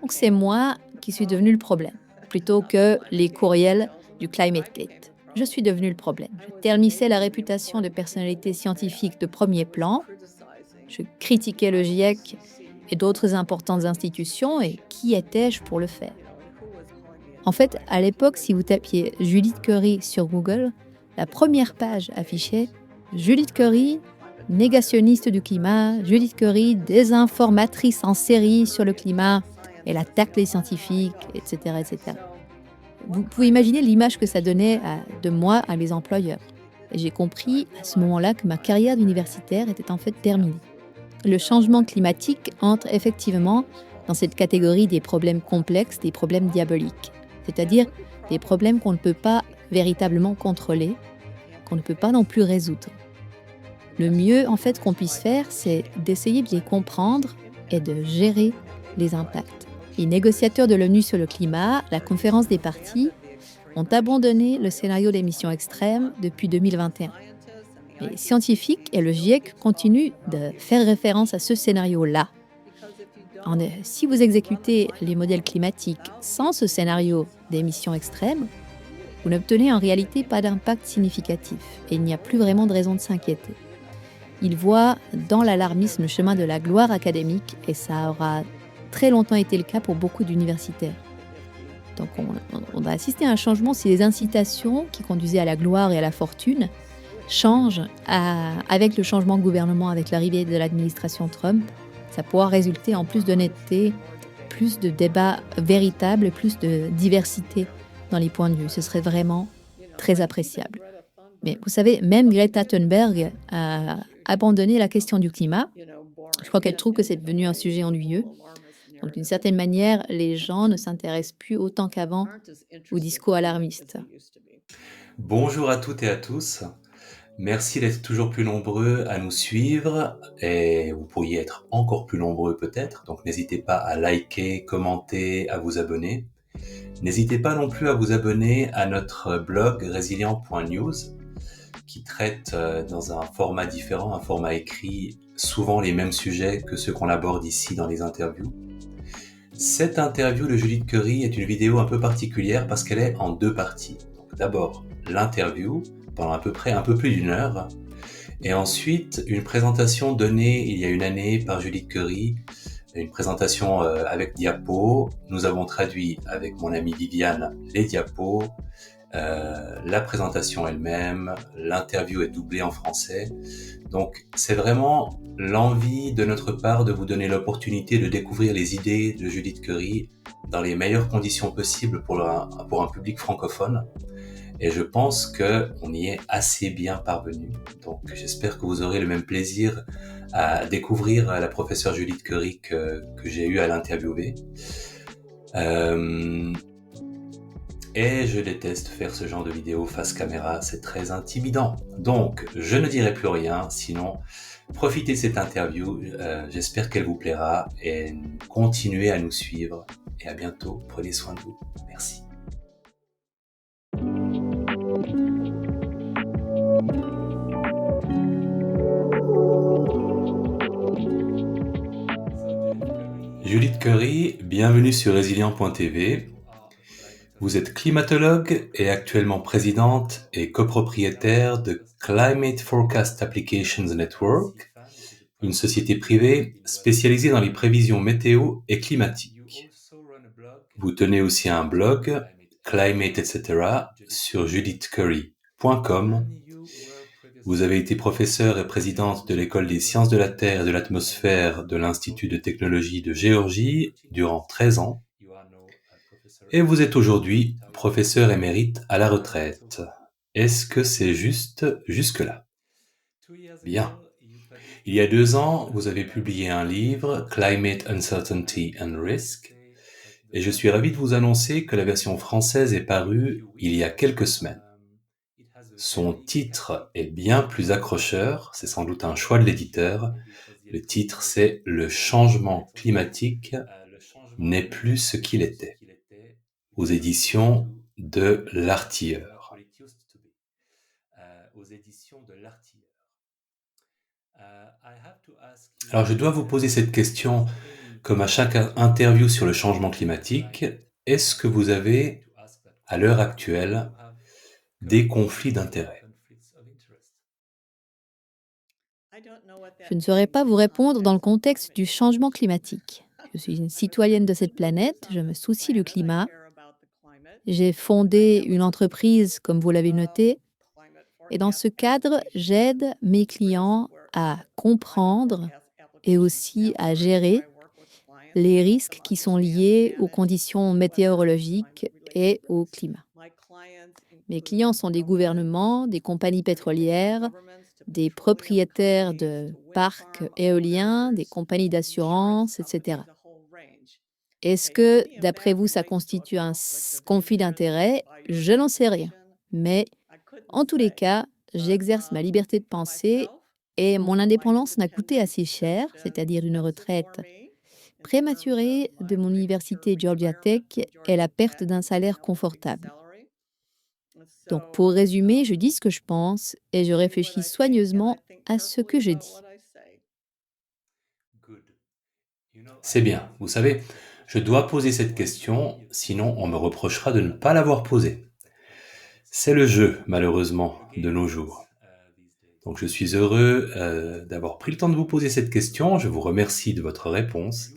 Donc c'est moi qui suis devenu le problème, plutôt que les courriels du Climate Gate. Je suis devenu le problème. Je ternissais la réputation de personnalité scientifique de premier plan. Je critiquais le GIEC et d'autres importantes institutions, et qui étais-je pour le faire? En fait, à l'époque, si vous tapiez Judith Curry sur Google, la première page affichait Judith Curry, négationniste du climat, Judith Curry, désinformatrice en série sur le climat, elle attaque les scientifiques, etc., etc. Vous pouvez imaginer l'image que ça donnait de moi à mes employeurs. Et j'ai compris à ce moment-là que ma carrière d'universitaire était en fait terminée. Le changement climatique entre effectivement dans cette catégorie des problèmes complexes, des problèmes diaboliques. C'est-à-dire des problèmes qu'on ne peut pas véritablement contrôler, qu'on ne peut pas non plus résoudre. Le mieux en fait qu'on puisse faire, c'est d'essayer de les comprendre et de gérer les impacts. Les négociateurs de l'ONU sur le climat, la conférence des parties, ont abandonné le scénario d'émissions extrêmes depuis 2021. Les scientifiques et le GIEC continuent de faire référence à ce scénario-là. Si vous exécutez les modèles climatiques sans ce scénario d'émissions extrêmes, vous n'obtenez en réalité pas d'impact significatif et il n'y a plus vraiment de raison de s'inquiéter. Ils voient dans l'alarmisme le chemin de la gloire académique et ça aura très longtemps été le cas pour beaucoup d'universitaires. Donc on va assister à un changement si les incitations qui conduisaient à la gloire et à la fortune changent avec le changement de gouvernement, avec l'arrivée de l'administration Trump. Ça pourra résulter en plus d'honnêteté, plus de débats véritables, plus de diversité dans les points de vue. Ce serait vraiment très appréciable. Mais vous savez, même Greta Thunberg a abandonné la question du climat. Je crois qu'elle trouve que c'est devenu un sujet ennuyeux. Donc d'une certaine manière, les gens ne s'intéressent plus autant qu'avant aux discours alarmistes. Bonjour à toutes et à tous. Merci d'être toujours plus nombreux à nous suivre et vous pourriez être encore plus nombreux peut-être. Donc n'hésitez pas à liker, commenter, à vous abonner. N'hésitez pas non plus à vous abonner à notre blog résilient.news qui traite dans un format différent, un format écrit, souvent les mêmes sujets que ceux qu'on aborde ici dans les interviews. Cette interview de Judith Curry est une vidéo un peu particulière parce qu'elle est en deux parties. Donc d'abord l'interview pendant à peu près un peu plus d'une heure et ensuite une présentation donnée il y a une année par Judith Curry, une présentation avec diapos. Nous avons traduit avec mon amie Viviane les diapos, la présentation elle-même, l'interview est doublée en français. Donc c'est vraiment l'envie de notre part de vous donner l'opportunité de découvrir les idées de Judith Curry dans les meilleures conditions possibles pour un public francophone. Et je pense qu'on y est assez bien parvenu. Donc j'espère que vous aurez le même plaisir à découvrir la professeure Judith Curry que j'ai eu à l'interviewer. Et je déteste faire ce genre de vidéo face caméra, c'est très intimidant. Donc, je ne dirai plus rien, sinon, profitez de cette interview, j'espère qu'elle vous plaira et continuez à nous suivre. Et à bientôt, prenez soin de vous. Merci. Judith Curry, bienvenue sur Résilient.tv. Vous êtes climatologue et actuellement présidente et copropriétaire de Climate Forecast Applications Network, une société privée spécialisée dans les prévisions météo et climatiques. Vous tenez aussi un blog, Climate etc., sur judithcurry.com. Vous avez été professeure et présidente de l'école des sciences de la Terre et de l'atmosphère de l'Institut de technologie de Géorgie durant 13 ans. Et vous êtes aujourd'hui professeur émérite à la retraite. Est-ce que c'est juste jusque-là? Bien. Il y a 2 ans, vous avez publié un livre, Climate Uncertainty and Risk, et je suis ravi de vous annoncer que la version française est parue il y a quelques semaines. Son titre est bien plus accrocheur, c'est sans doute un choix de l'éditeur. Le titre, c'est Le changement climatique n'est plus ce qu'il était, aux éditions de l'Artilleur. Alors je dois vous poser cette question. Comme à chaque interview sur le changement climatique, est-ce que vous avez, à l'heure actuelle, des conflits d'intérêts? Je ne saurais pas vous répondre dans le contexte du changement climatique. Je suis une citoyenne de cette planète, je me soucie du climat. J'ai fondé une entreprise, comme vous l'avez noté, et dans ce cadre, j'aide mes clients à comprendre et aussi à gérer les risques qui sont liés aux conditions météorologiques et au climat. Mes clients sont des gouvernements, des compagnies pétrolières, des propriétaires de parcs éoliens, des compagnies d'assurance, etc. Est-ce que, d'après vous, ça constitue un conflit d'intérêts? Je n'en sais rien. Mais en tous les cas, j'exerce ma liberté de penser et mon indépendance m'a coûté assez cher, c'est-à-dire une retraite prématurée de mon université Georgia Tech et la perte d'un salaire confortable. Donc pour résumer, je dis ce que je pense et je réfléchis soigneusement à ce que je dis. C'est bien. Vous savez, je dois poser cette question, sinon on me reprochera de ne pas l'avoir posée. C'est le jeu, malheureusement, de nos jours. Donc je suis heureux d'avoir pris le temps de vous poser cette question. Je vous remercie de votre réponse.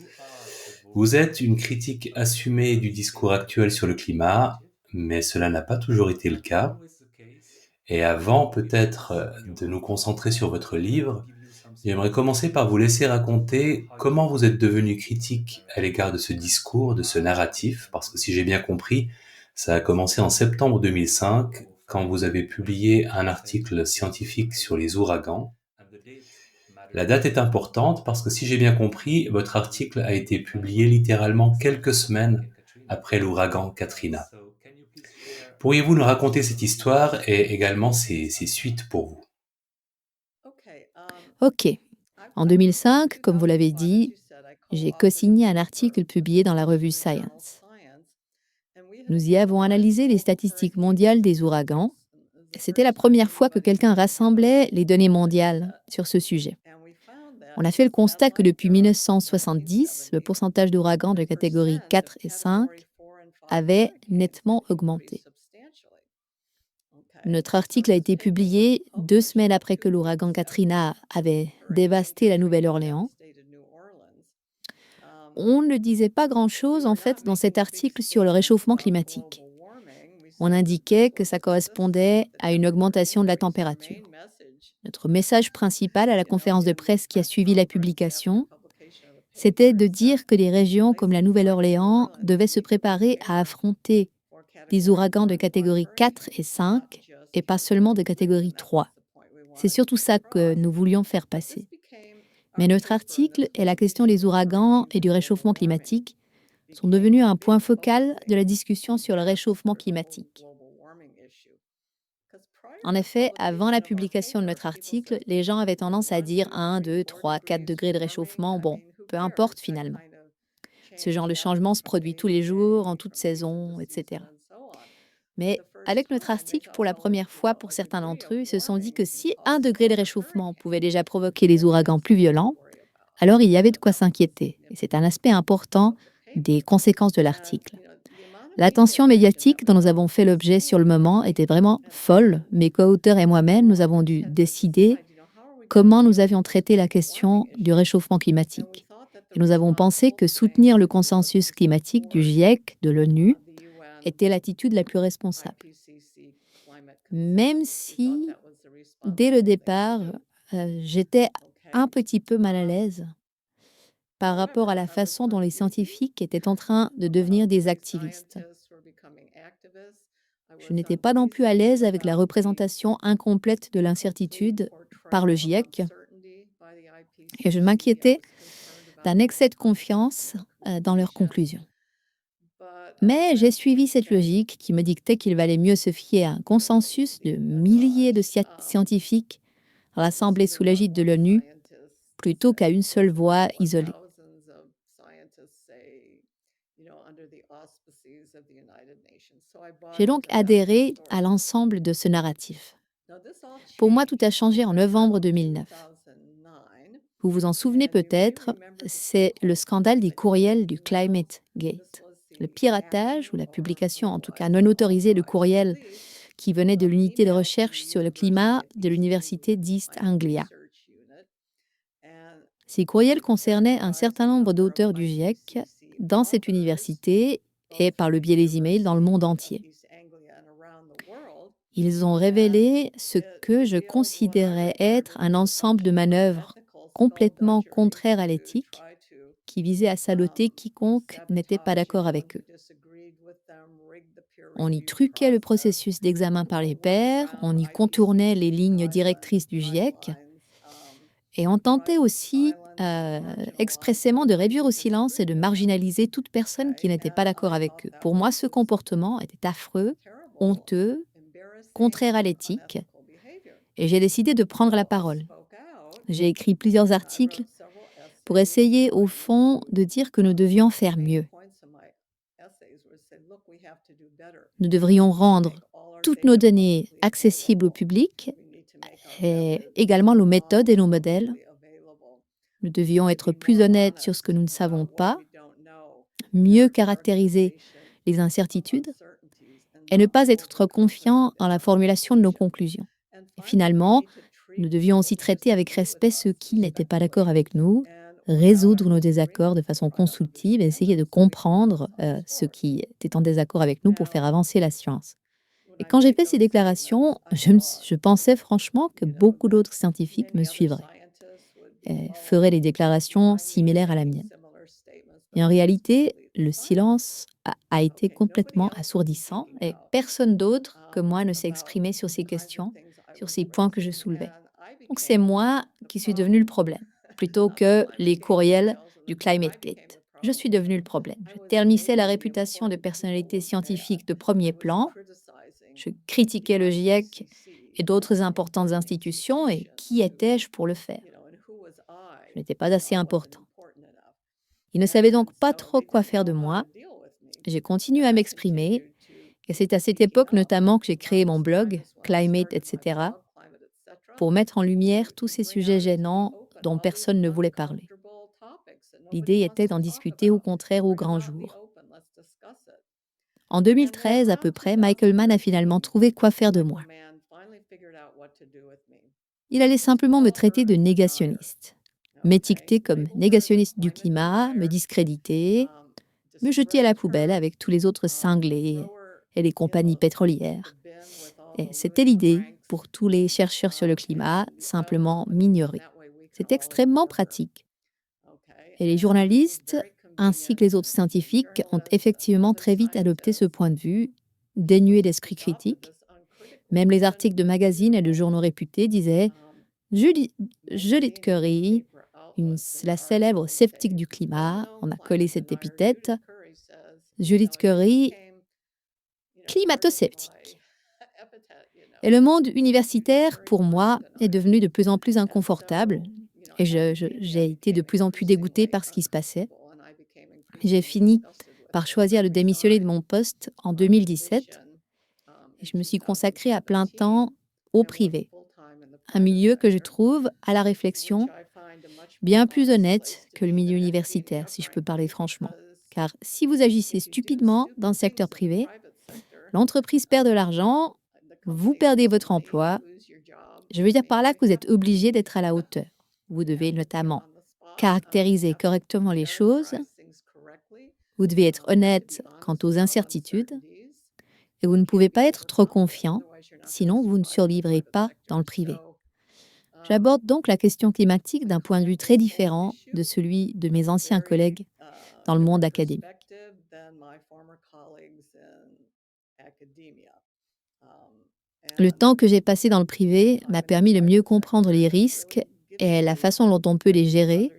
Vous êtes une critique assumée du discours actuel sur le climat, mais cela n'a pas toujours été le cas. Et avant peut-être de nous concentrer sur votre livre, j'aimerais commencer par vous laisser raconter comment vous êtes devenu critique à l'égard de ce discours, de ce narratif, parce que si j'ai bien compris, ça a commencé en septembre 2005, quand vous avez publié un article scientifique sur les ouragans. La date est importante parce que si j'ai bien compris, votre article a été publié littéralement quelques semaines après l'ouragan Katrina. Pourriez-vous nous raconter cette histoire et également ses suites pour vous? Ok. En 2005, comme vous l'avez dit, j'ai co-signé un article publié dans la revue Science. Nous y avons analysé les statistiques mondiales des ouragans. C'était la première fois que quelqu'un rassemblait les données mondiales sur ce sujet. On a fait le constat que depuis 1970, le pourcentage d'ouragans de catégorie 4 et 5 avait nettement augmenté. Notre article a été publié 2 semaines après que l'ouragan Katrina avait dévasté la Nouvelle-Orléans. On ne disait pas grand-chose en fait dans cet article sur le réchauffement climatique. On indiquait que ça correspondait à une augmentation de la température. Notre message principal à la conférence de presse qui a suivi la publication, c'était de dire que des régions comme la Nouvelle-Orléans devaient se préparer à affronter des ouragans de catégorie 4 et 5 et pas seulement de catégorie 3. C'est surtout ça que nous voulions faire passer. Mais notre article et la question des ouragans et du réchauffement climatique sont devenus un point focal de la discussion sur le réchauffement climatique. En effet, avant la publication de notre article, les gens avaient tendance à dire 1, 2, 3, 4 degrés de réchauffement. Bon, peu importe finalement. Ce genre de changement se produit tous les jours, en toute saison, etc. Mais avec notre article, pour la première fois pour certains d'entre eux, ils se sont dit que si 1 degré de réchauffement pouvait déjà provoquer des ouragans plus violents, alors il y avait de quoi s'inquiéter. Et c'est un aspect important des conséquences de l'article. L'attention médiatique dont nous avons fait l'objet sur le moment était vraiment folle. Mes co-auteurs et moi-même, nous avons dû décider comment nous avions traité la question du réchauffement climatique. Et nous avons pensé que soutenir le consensus climatique du GIEC, de l'ONU, était l'attitude la plus responsable. Même si, dès le départ, j'étais un petit peu mal à l'aise par rapport à la façon dont les scientifiques étaient en train de devenir des activistes. Je n'étais pas non plus à l'aise avec la représentation incomplète de l'incertitude par le GIEC et je m'inquiétais d'un excès de confiance dans leurs conclusions. Mais j'ai suivi cette logique qui me dictait qu'il valait mieux se fier à un consensus de milliers de scientifiques rassemblés sous l'égide de l'ONU plutôt qu'à une seule voix isolée. J'ai donc adhéré à l'ensemble de ce narratif. Pour moi, tout a changé en novembre 2009. Vous vous en souvenez peut-être, c'est le scandale des courriels du Climate Gate. Le piratage, ou la publication en tout cas non autorisée de courriels qui venaient de l'unité de recherche sur le climat de l'université d'East Anglia. Ces courriels concernaient un certain nombre d'auteurs du GIEC dans cette université et par le biais des emails dans le monde entier. Ils ont révélé ce que je considérais être un ensemble de manœuvres complètement contraires à l'éthique qui visaient à saboter quiconque n'était pas d'accord avec eux. On y truquait le processus d'examen par les pairs, on y contournait les lignes directrices du GIEC et on tentait aussi expressément de réduire au silence et de marginaliser toute personne qui n'était pas d'accord avec eux. Pour moi, ce comportement était affreux, honteux, contraire à l'éthique, et j'ai décidé de prendre la parole. J'ai écrit plusieurs articles pour essayer, au fond, de dire que nous devions faire mieux. Nous devrions rendre toutes nos données accessibles au public et également nos méthodes et nos modèles. Nous devions être plus honnêtes sur ce que nous ne savons pas, mieux caractériser les incertitudes et ne pas être trop confiants dans la formulation de nos conclusions. Et finalement, nous devions aussi traiter avec respect ceux qui n'étaient pas d'accord avec nous, résoudre nos désaccords de façon constructive et essayer de comprendre ceux qui étaient en désaccord avec nous pour faire avancer la science. Et quand j'ai fait ces déclarations, je pensais franchement que beaucoup d'autres scientifiques me suivraient et feraient des déclarations similaires à la mienne. Et en réalité, le silence a été complètement assourdissant et personne d'autre que moi ne s'est exprimé sur ces questions, sur ces points que je soulevais. Donc c'est moi qui suis devenu le problème, plutôt que les courriels du Climate Gate. Je suis devenu le problème. Je ternissais la réputation de personnalité scientifique de premier plan. Je critiquais le GIEC et d'autres importantes institutions, et qui étais-je pour le faire? Je n'étais pas assez important. Ils ne savaient donc pas trop quoi faire de moi. J'ai continué à m'exprimer, et c'est à cette époque notamment que j'ai créé mon blog, Climate, etc., pour mettre en lumière tous ces sujets gênants dont personne ne voulait parler. L'idée était d'en discuter au contraire au grand jour. En 2013 à peu près, Michael Mann a finalement trouvé quoi faire de moi. Il allait simplement me traiter de négationniste, m'étiqueter comme négationniste du climat, me discréditer, me jeter à la poubelle avec tous les autres cinglés et les compagnies pétrolières. Et c'était l'idée pour tous les chercheurs sur le climat, simplement m'ignorer. C'est extrêmement pratique. Et les journalistes, ainsi que les autres scientifiques, ont effectivement très vite adopté ce point de vue, dénué d'esprit critique. Même les articles de magazines et de journaux réputés disaient Judith Curry, la célèbre sceptique du climat, on a collé cette épithète. Judith Curry, climato-sceptique. Et le monde universitaire, pour moi, est devenu de plus en plus inconfortable. Et j'ai été de plus en plus dégoûtée par ce qui se passait. J'ai fini par choisir de démissionner de mon poste en 2017. Et je me suis consacrée à plein temps au privé. Un milieu que je trouve, à la réflexion, bien plus honnête que le milieu universitaire, si je peux parler franchement. Car si vous agissez stupidement dans le secteur privé, l'entreprise perd de l'argent, vous perdez votre emploi. Je veux dire par là que vous êtes obligé d'être à la hauteur. Vous devez notamment caractériser correctement les choses. Vous devez être honnête quant aux incertitudes. Et vous ne pouvez pas être trop confiant, sinon vous ne survivrez pas dans le privé. J'aborde donc la question climatique d'un point de vue très différent de celui de mes anciens collègues dans le monde académique. Le temps que j'ai passé dans le privé m'a permis de mieux comprendre les risques et la façon dont on peut les gérer,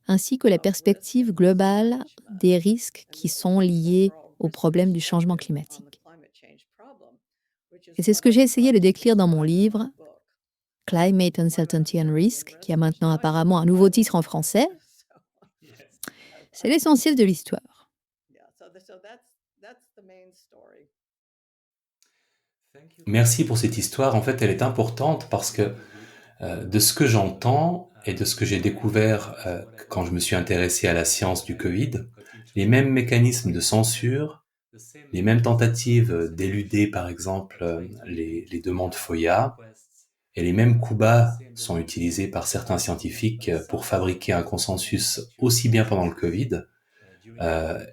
ainsi que la perspective globale des risques qui sont liés au problème du changement climatique. Et c'est ce que j'ai essayé de décrire dans mon livre, Climate Uncertainty and Risk, qui a maintenant apparemment un nouveau titre en français. C'est l'essentiel de l'histoire. Merci pour cette histoire. En fait, elle est importante parce que De ce que j'entends et de ce que j'ai découvert, quand je me suis intéressé à la science du Covid, les mêmes mécanismes de censure, les mêmes tentatives, d'éluder par exemple, les demandes FOIA et les mêmes coups bas sont utilisés par certains scientifiques, pour fabriquer un consensus aussi bien pendant le Covid,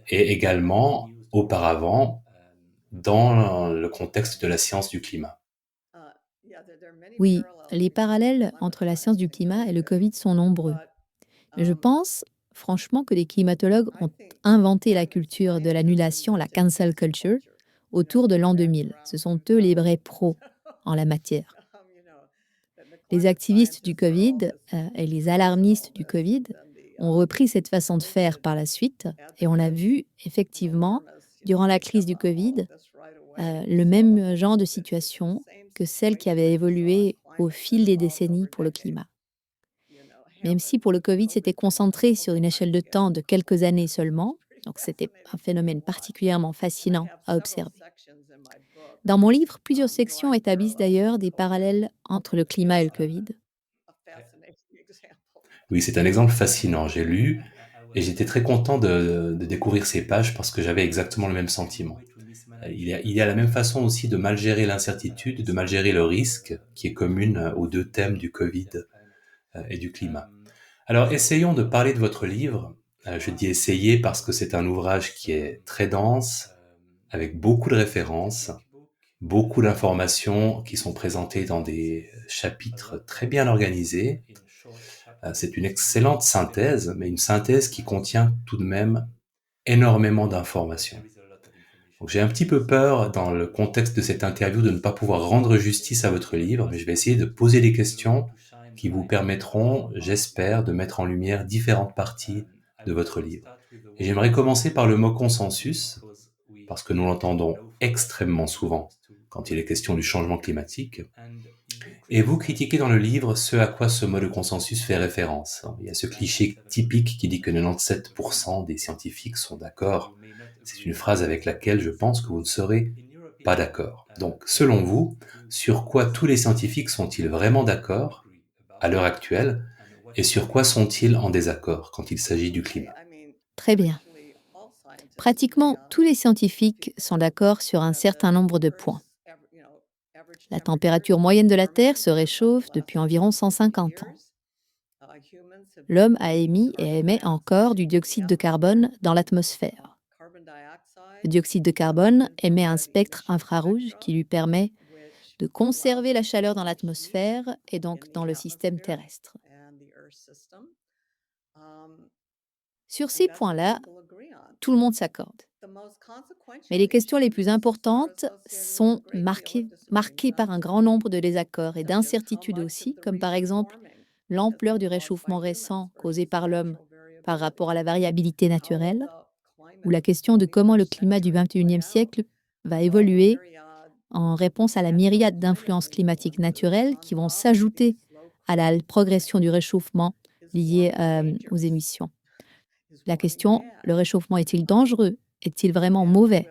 et également auparavant dans le contexte de la science du climat. Oui, les parallèles entre la science du climat et le Covid sont nombreux. Mais je pense, franchement, que les climatologues ont inventé la culture de l'annulation, la cancel culture, autour de l'an 2000. Ce sont eux les vrais pros en la matière. Les activistes du Covid et les alarmistes du Covid ont repris cette façon de faire par la suite et on a vu effectivement, durant la crise du Covid, le même genre de situation que celle qui avait évolué au fil des décennies pour le climat. Même si pour le Covid, c'était concentré sur une échelle de temps de quelques années seulement, donc c'était un phénomène particulièrement fascinant à observer. Dans mon livre, plusieurs sections établissent d'ailleurs des parallèles entre le climat et le Covid. Oui, c'est un exemple fascinant. J'ai lu et j'étais très content de découvrir ces pages parce que j'avais exactement le même sentiment. Il y a la même façon aussi de mal gérer l'incertitude, de mal gérer le risque, qui est commune aux deux thèmes du Covid et du climat. Alors, essayons de parler de votre livre. Je dis essayer parce que c'est un ouvrage qui est très dense, avec beaucoup de références, beaucoup d'informations qui sont présentées dans des chapitres très bien organisés. C'est une excellente synthèse, mais une synthèse qui contient tout de même énormément d'informations. Donc j'ai un petit peu peur, dans le contexte de cette interview, de ne pas pouvoir rendre justice à votre livre, mais je vais essayer de poser des questions qui vous permettront, j'espère, de mettre en lumière différentes parties de votre livre. Et j'aimerais commencer par le mot consensus, parce que nous l'entendons extrêmement souvent quand il est question du changement climatique. Et vous critiquez dans le livre ce à quoi ce mot de consensus fait référence. Il y a ce cliché typique qui dit que 97% des scientifiques sont d'accord. C'est une phrase avec laquelle je pense que vous ne serez pas d'accord. Donc, selon vous, sur quoi tous les scientifiques sont-ils vraiment d'accord à l'heure actuelle et sur quoi sont-ils en désaccord quand il s'agit du climat? Très bien. Pratiquement tous les scientifiques sont d'accord sur un certain nombre de points. La température moyenne de la Terre se réchauffe depuis environ 150 ans. L'homme a émis et émet encore du dioxyde de carbone dans l'atmosphère. Le dioxyde de carbone émet un spectre infrarouge qui lui permet de conserver la chaleur dans l'atmosphère et donc dans le système terrestre. Sur ces points-là, tout le monde s'accorde. Mais les questions les plus importantes sont marquées par un grand nombre de désaccords et d'incertitudes aussi, comme par exemple l'ampleur du réchauffement récent causé par l'homme par rapport à la variabilité naturelle, ou la question de comment le climat du 21e siècle va évoluer en réponse à la myriade d'influences climatiques naturelles qui vont s'ajouter à la progression du réchauffement lié aux émissions. La question, le réchauffement est-il dangereux? Est-il vraiment mauvais?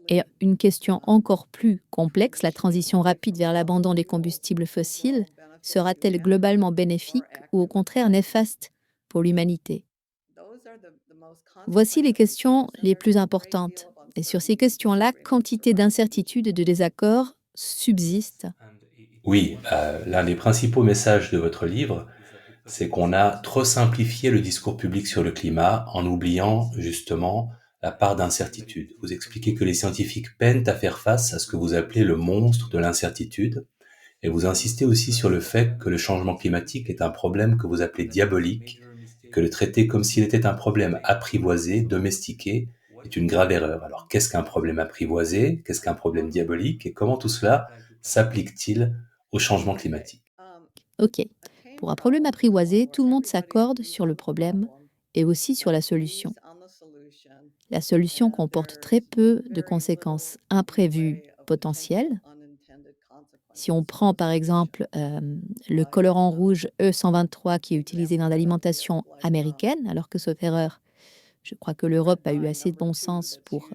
Et une question encore plus complexe, la transition rapide vers l'abandon des combustibles fossiles sera-t-elle globalement bénéfique ou au contraire néfaste pour l'humanité? Voici les questions les plus importantes. Et sur ces questions-là, quantité d'incertitudes et de désaccords subsistent. Oui, l'un des principaux messages de votre livre, c'est qu'on a trop simplifié le discours public sur le climat en oubliant justement la part d'incertitude. Vous expliquez que les scientifiques peinent à faire face à ce que vous appelez le monstre de l'incertitude, et vous insistez aussi sur le fait que le changement climatique est un problème que vous appelez diabolique, et que le traiter comme s'il était un problème apprivoisé, domestiqué, est une grave erreur. Alors qu'est-ce qu'un problème apprivoisé? Qu'est-ce qu'un problème diabolique? Et comment tout cela s'applique-t-il au changement climatique? Ok. Pour un problème apprivoisé, tout le monde s'accorde sur le problème et aussi sur la solution. La solution comporte très peu de conséquences imprévues potentielles. Si on prend par exemple le colorant rouge E123 qui est utilisé dans l'alimentation américaine, alors que sauf erreur, je crois que l'Europe a eu assez de bon sens pour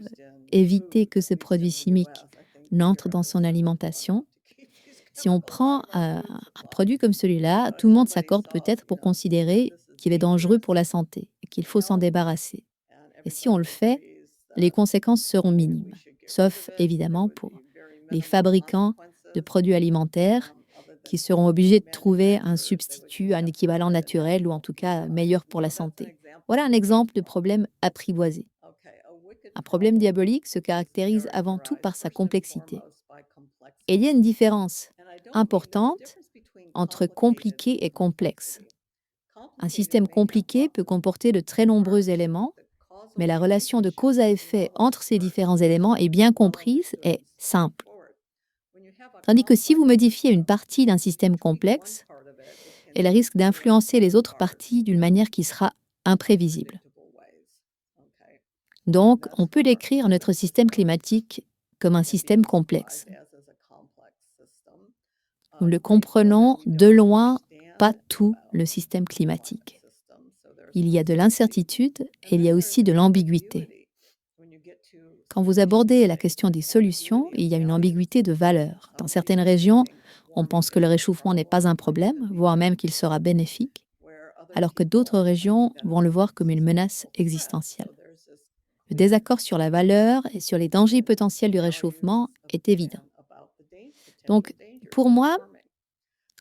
éviter que ce produit chimique n'entre dans son alimentation. Si on prend un produit comme celui-là, tout le monde s'accorde peut-être pour considérer qu'il est dangereux pour la santé et qu'il faut s'en débarrasser. Et si on le fait, les conséquences seront minimes, sauf évidemment pour les fabricants de produits alimentaires qui seront obligés de trouver un substitut, un équivalent naturel ou en tout cas meilleur pour la santé. Voilà un exemple de problème apprivoisé. Un problème diabolique se caractérise avant tout par sa complexité. Et il y a une différence importante entre compliqué et complexe. Un système compliqué peut comporter de très nombreux éléments, mais la relation de cause à effet entre ces différents éléments est bien comprise et simple. Tandis que si vous modifiez une partie d'un système complexe, elle risque d'influencer les autres parties d'une manière qui sera imprévisible. Donc, on peut décrire notre système climatique comme un système complexe. Nous le comprenons de loin, pas tout le système climatique. Il y a de l'incertitude et il y a aussi de l'ambiguïté. Quand vous abordez la question des solutions, il y a une ambiguïté de valeur. Dans certaines régions, on pense que le réchauffement n'est pas un problème, voire même qu'il sera bénéfique, alors que d'autres régions vont le voir comme une menace existentielle. Le désaccord sur la valeur et sur les dangers potentiels du réchauffement est évident. Donc, pour moi,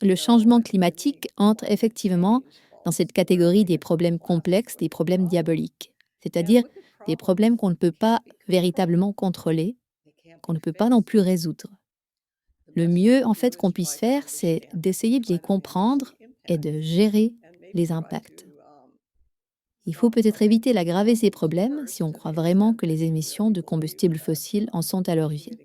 le changement climatique entre effectivement dans cette catégorie des problèmes complexes, des problèmes diaboliques, c'est-à-dire des problèmes qu'on ne peut pas véritablement contrôler, qu'on ne peut pas non plus résoudre. Le mieux, en fait, qu'on puisse faire, c'est d'essayer de les comprendre et de gérer les impacts. Il faut peut-être éviter d'aggraver ces problèmes si on croit vraiment que les émissions de combustibles fossiles en sont à l'origine.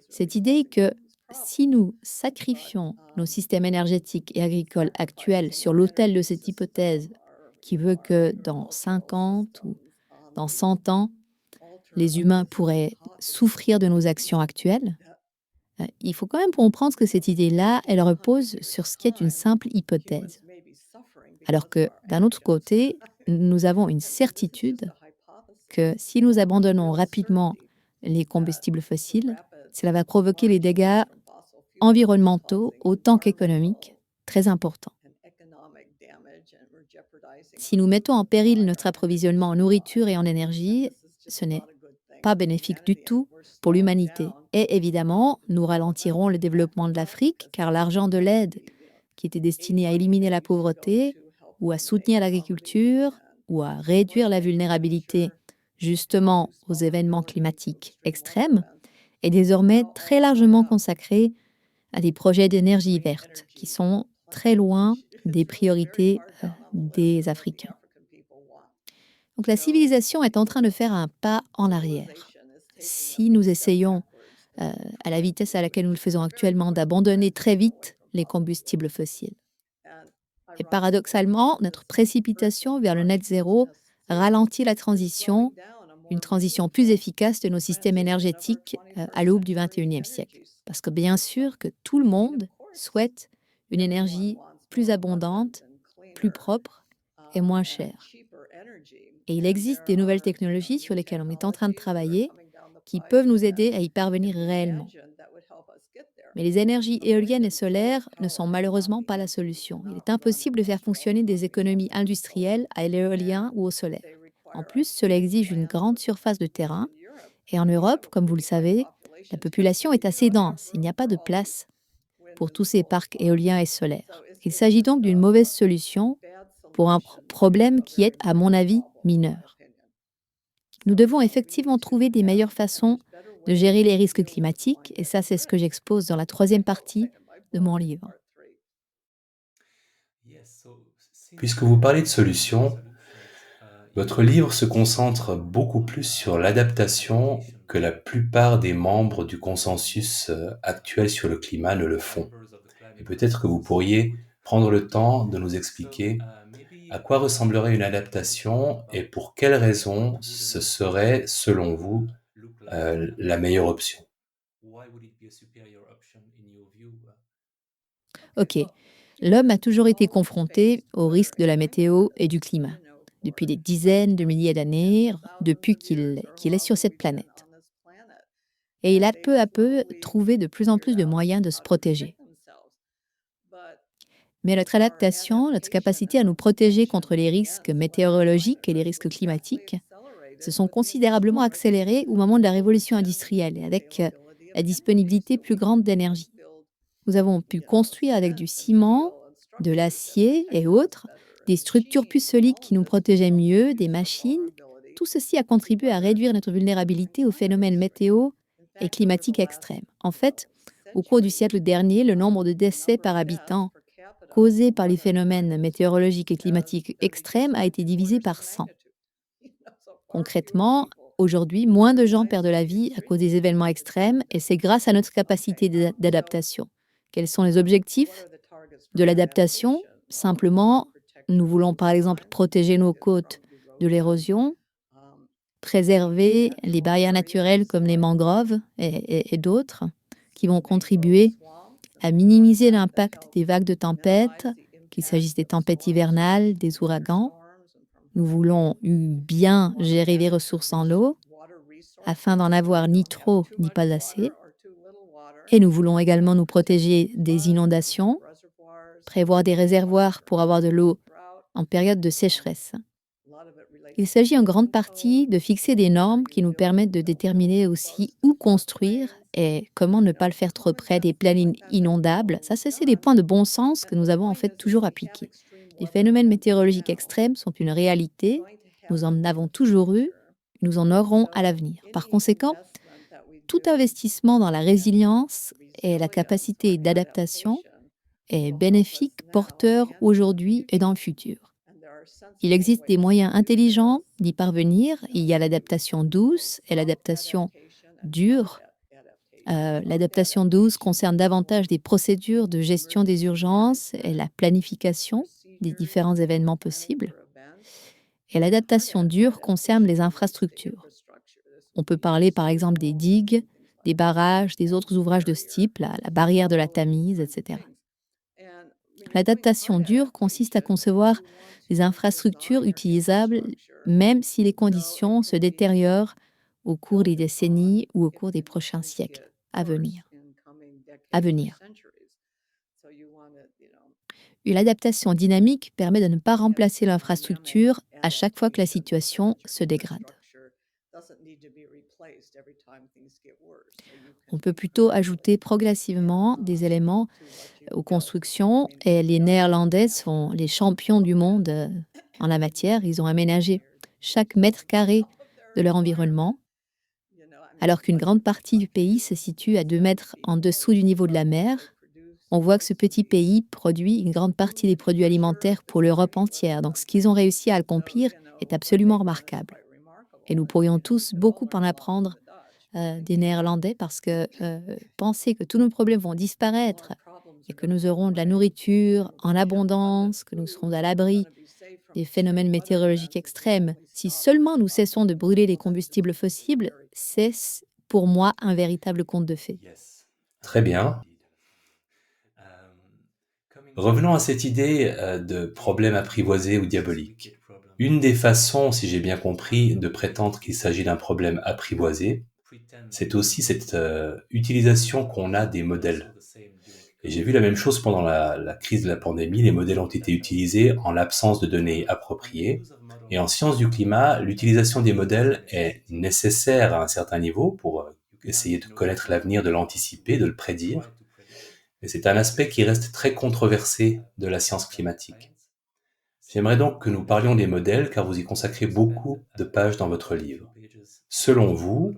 Cette idée que si nous sacrifions nos systèmes énergétiques et agricoles actuels sur l'autel de cette hypothèse qui veut que dans 50 ou dans 100 ans, les humains pourraient souffrir de nos actions actuelles, il faut quand même comprendre que cette idée-là, elle repose sur ce qui est une simple hypothèse. Alors que d'un autre côté, nous avons une certitude que si nous abandonnons rapidement les combustibles fossiles, cela va provoquer les dégâts environnementaux autant qu'économiques très importants. Si nous mettons en péril notre approvisionnement en nourriture et en énergie, ce n'est pas bénéfique du tout pour l'humanité. Et évidemment, nous ralentirons le développement de l'Afrique, car l'argent de l'aide, qui était destiné à éliminer la pauvreté, ou à soutenir l'agriculture, ou à réduire la vulnérabilité justement aux événements climatiques extrêmes, est désormais très largement consacré à des projets d'énergie verte, qui sont très loin des priorités des Africains. Donc la civilisation est en train de faire un pas en arrière. Si nous essayons, à la vitesse à laquelle nous le faisons actuellement, d'abandonner très vite les combustibles fossiles. Et paradoxalement, notre précipitation vers le net zéro ralentit la transition, une transition plus efficace de nos systèmes énergétiques à l'aube du XXIe siècle. Parce que bien sûr que tout le monde souhaite une énergie plus abondante, plus propre et moins chère. Et il existe des nouvelles technologies sur lesquelles on est en train de travailler qui peuvent nous aider à y parvenir réellement. Mais les énergies éoliennes et solaires ne sont malheureusement pas la solution. Il est impossible de faire fonctionner des économies industrielles à l'éolien ou au solaire. En plus, cela exige une grande surface de terrain. Et en Europe, comme vous le savez, la population est assez dense. Il n'y a pas de place pour tous ces parcs éoliens et solaires. Il s'agit donc d'une mauvaise solution pour un problème qui est, à mon avis, mineur. Nous devons effectivement trouver des meilleures façons de gérer les risques climatiques, et ça, c'est ce que j'expose dans la troisième partie de mon livre. Puisque vous parlez de solutions, votre livre se concentre beaucoup plus sur l'adaptation que la plupart des membres du consensus actuel sur le climat ne le font. Et peut-être que vous pourriez prendre le temps de nous expliquer à quoi ressemblerait une adaptation et pour quelles raisons ce serait, selon vous, la meilleure option. Ok, l'homme a toujours été confronté aux risques de la météo et du climat, depuis des dizaines de milliers d'années, depuis qu'il est sur cette planète. et il a peu à peu trouvé de plus en plus de moyens de se protéger. Mais notre adaptation, notre capacité à nous protéger contre les risques météorologiques et les risques climatiques se sont considérablement accélérés au moment de la révolution industrielle et avec la disponibilité plus grande d'énergie. Nous avons pu construire avec du ciment, de l'acier et autres des structures plus solides qui nous protégeaient mieux, des machines. Tout ceci a contribué à réduire notre vulnérabilité aux phénomènes météo et climatiques extrêmes. En fait, au cours du siècle dernier, le nombre de décès par habitant causés par les phénomènes météorologiques et climatiques extrêmes a été divisé par 100. Concrètement, aujourd'hui, moins de gens perdent la vie à cause des événements extrêmes et c'est grâce à notre capacité d'adaptation. Quels sont les objectifs de l'adaptation? Simplement, nous voulons par exemple protéger nos côtes de l'érosion, préserver les barrières naturelles comme les mangroves et d'autres qui vont contribuer à minimiser l'impact des vagues de tempêtes, qu'il s'agisse des tempêtes hivernales, des ouragans. Nous voulons bien gérer les ressources en eau afin d'en avoir ni trop ni pas assez. Et nous voulons également nous protéger des inondations, prévoir des réservoirs pour avoir de l'eau en période de sécheresse. Il s'agit en grande partie de fixer des normes qui nous permettent de déterminer aussi où construire et comment ne pas le faire trop près des plaines inondables. Ça, c'est des points de bon sens que nous avons en fait toujours appliqués. Les phénomènes météorologiques extrêmes sont une réalité, nous en avons toujours eu, nous en aurons à l'avenir. Par conséquent, tout investissement dans la résilience et la capacité d'adaptation est bénéfique, porteur aujourd'hui et dans le futur. Il existe des moyens intelligents d'y parvenir. Il y a l'adaptation douce et l'adaptation dure. L'adaptation douce concerne davantage des procédures de gestion des urgences et la planification des différents événements possibles. Et l'adaptation dure concerne les infrastructures. On peut parler par exemple des digues, des barrages, des autres ouvrages de ce type, la barrière de la Tamise, etc. L'adaptation dure consiste à concevoir des infrastructures utilisables même si les conditions se détériorent au cours des décennies ou au cours des prochains siècles à venir. Une adaptation dynamique permet de ne pas remplacer l'infrastructure à chaque fois que la situation se dégrade. On peut plutôt ajouter progressivement des éléments aux constructions et les Néerlandais sont les champions du monde en la matière. Ils ont aménagé chaque mètre carré de leur environnement, alors qu'une grande partie du pays se situe à 2 mètres en dessous du niveau de la mer. On voit que ce petit pays produit une grande partie des produits alimentaires pour l'Europe entière. Donc ce qu'ils ont réussi à accomplir est absolument remarquable. Et nous pourrions tous beaucoup en apprendre des Néerlandais parce que penser que tous nos problèmes vont disparaître et que nous aurons de la nourriture en abondance, que nous serons à l'abri des phénomènes météorologiques extrêmes, si seulement nous cessons de brûler les combustibles fossiles, c'est pour moi un véritable conte de fées. Très bien. Revenons à cette idée de problème apprivoisé ou diabolique. Une des façons, si j'ai bien compris, de prétendre qu'il s'agit d'un problème apprivoisé, c'est aussi cette utilisation qu'on a des modèles. Et j'ai vu la même chose pendant la crise de la pandémie. Les modèles ont été utilisés en l'absence de données appropriées. Et en sciences du climat, l'utilisation des modèles est nécessaire à un certain niveau pour essayer de connaître l'avenir, de l'anticiper, de le prédire. Mais c'est un aspect qui reste très controversé de la science climatique. J'aimerais donc que nous parlions des modèles car vous y consacrez beaucoup de pages dans votre livre. Selon vous,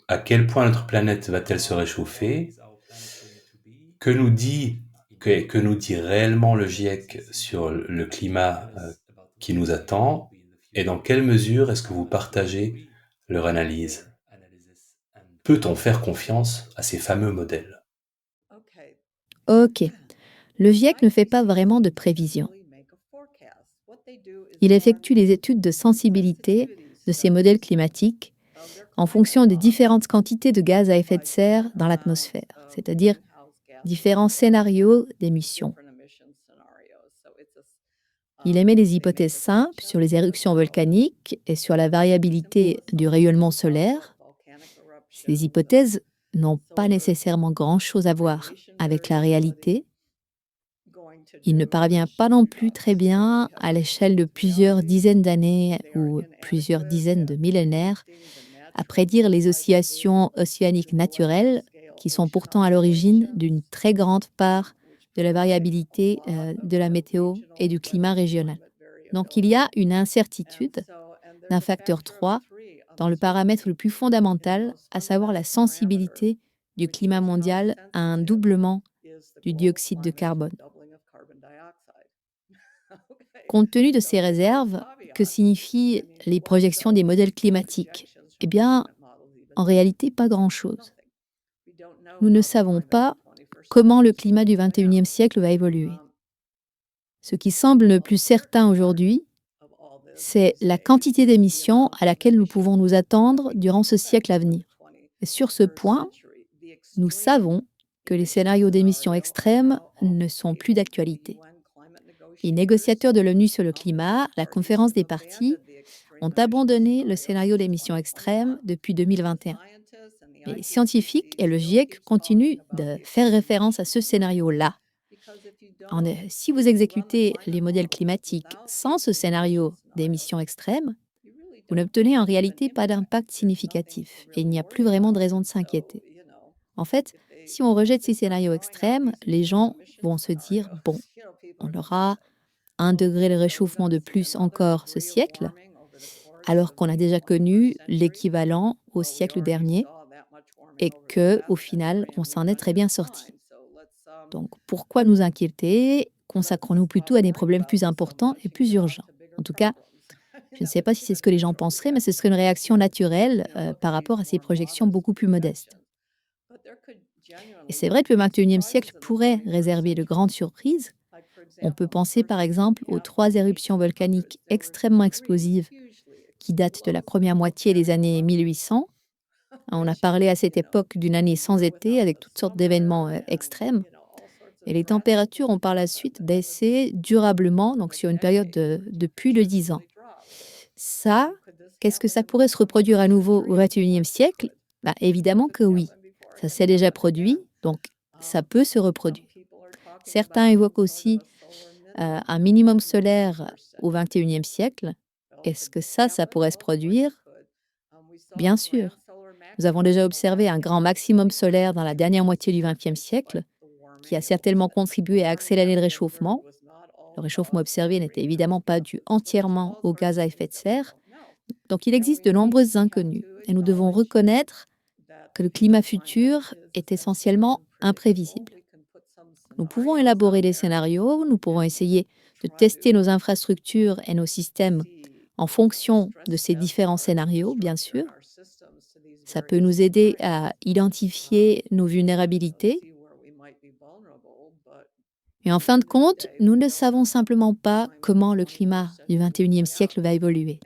à quel point notre planète va-t-elle se réchauffer? Que nous dit réellement le GIEC sur le climat qui nous attend? Et dans quelle mesure est-ce que vous partagez leur analyse? Peut-on faire confiance à ces fameux modèles? Ok, le GIEC ne fait pas vraiment de prévisions. Il effectue les études de sensibilité de ces modèles climatiques en fonction des différentes quantités de gaz à effet de serre dans l'atmosphère, c'est-à-dire différents scénarios d'émissions. Il émet des hypothèses simples sur les éruptions volcaniques et sur la variabilité du rayonnement solaire. Ces hypothèses n'ont pas nécessairement grand-chose à voir avec la réalité. Il ne parvient pas non plus très bien à l'échelle de plusieurs dizaines d'années ou plusieurs dizaines de millénaires à prédire les oscillations océaniques naturelles qui sont pourtant à l'origine d'une très grande part de la variabilité de la météo et du climat régional. Donc il y a une incertitude d'un facteur 3 dans le paramètre le plus fondamental, à savoir la sensibilité du climat mondial à un doublement du dioxyde de carbone. Compte tenu de ces réserves, que signifient les projections des modèles climatiques? Eh bien, en réalité, pas grand-chose. Nous ne savons pas comment le climat du XXIe siècle va évoluer. Ce qui semble le plus certain aujourd'hui, c'est la quantité d'émissions à laquelle nous pouvons nous attendre durant ce siècle à venir. Et sur ce point, nous savons que les scénarios d'émissions extrêmes ne sont plus d'actualité. Les négociateurs de l'ONU sur le climat, la conférence des parties, ont abandonné le scénario d'émissions extrêmes depuis 2021. Les scientifiques et le GIEC continuent de faire référence à ce scénario-là. Si vous exécutez les modèles climatiques sans ce scénario d'émissions extrêmes, vous n'obtenez en réalité pas d'impact significatif et il n'y a plus vraiment de raison de s'inquiéter. En fait, si on rejette ces scénarios extrêmes, les gens vont se dire, bon, on aura 1 degré de réchauffement de plus encore ce siècle, alors qu'on a déjà connu l'équivalent au siècle dernier et que, au final, on s'en est très bien sorti. Donc, pourquoi nous inquiéter? Consacrons-nous plutôt à des problèmes plus importants et plus urgents. En tout cas, je ne sais pas si c'est ce que les gens penseraient, mais ce serait une réaction naturelle par rapport à ces projections beaucoup plus modestes. Et c'est vrai que le XXIe siècle pourrait réserver de grandes surprises. On peut penser par exemple aux 3 éruptions volcaniques extrêmement explosives qui datent de la première moitié des années 1800. On a parlé à cette époque d'une année sans été avec toutes sortes d'événements extrêmes. Et les températures ont par la suite baissé durablement, donc sur une période de plus de 10 ans. Ça, qu'est-ce que ça pourrait se reproduire à nouveau au XXIe siècle? Évidemment que oui. Ça s'est déjà produit, donc ça peut se reproduire. Certains évoquent aussi un minimum solaire au XXIe siècle. Est-ce que ça pourrait se produire? Bien sûr. Nous avons déjà observé un grand maximum solaire dans la dernière moitié du XXe siècle, qui a certainement contribué à accélérer le réchauffement. Le réchauffement observé n'était évidemment pas dû entièrement aux gaz à effet de serre. Donc il existe de nombreuses inconnues et nous devons reconnaître que le climat futur est essentiellement imprévisible. Nous pouvons élaborer des scénarios, nous pourrons essayer de tester nos infrastructures et nos systèmes en fonction de ces différents scénarios, bien sûr. Ça peut nous aider à identifier nos vulnérabilités. Et en fin de compte, nous ne savons simplement pas comment le climat du XXIe siècle va évoluer.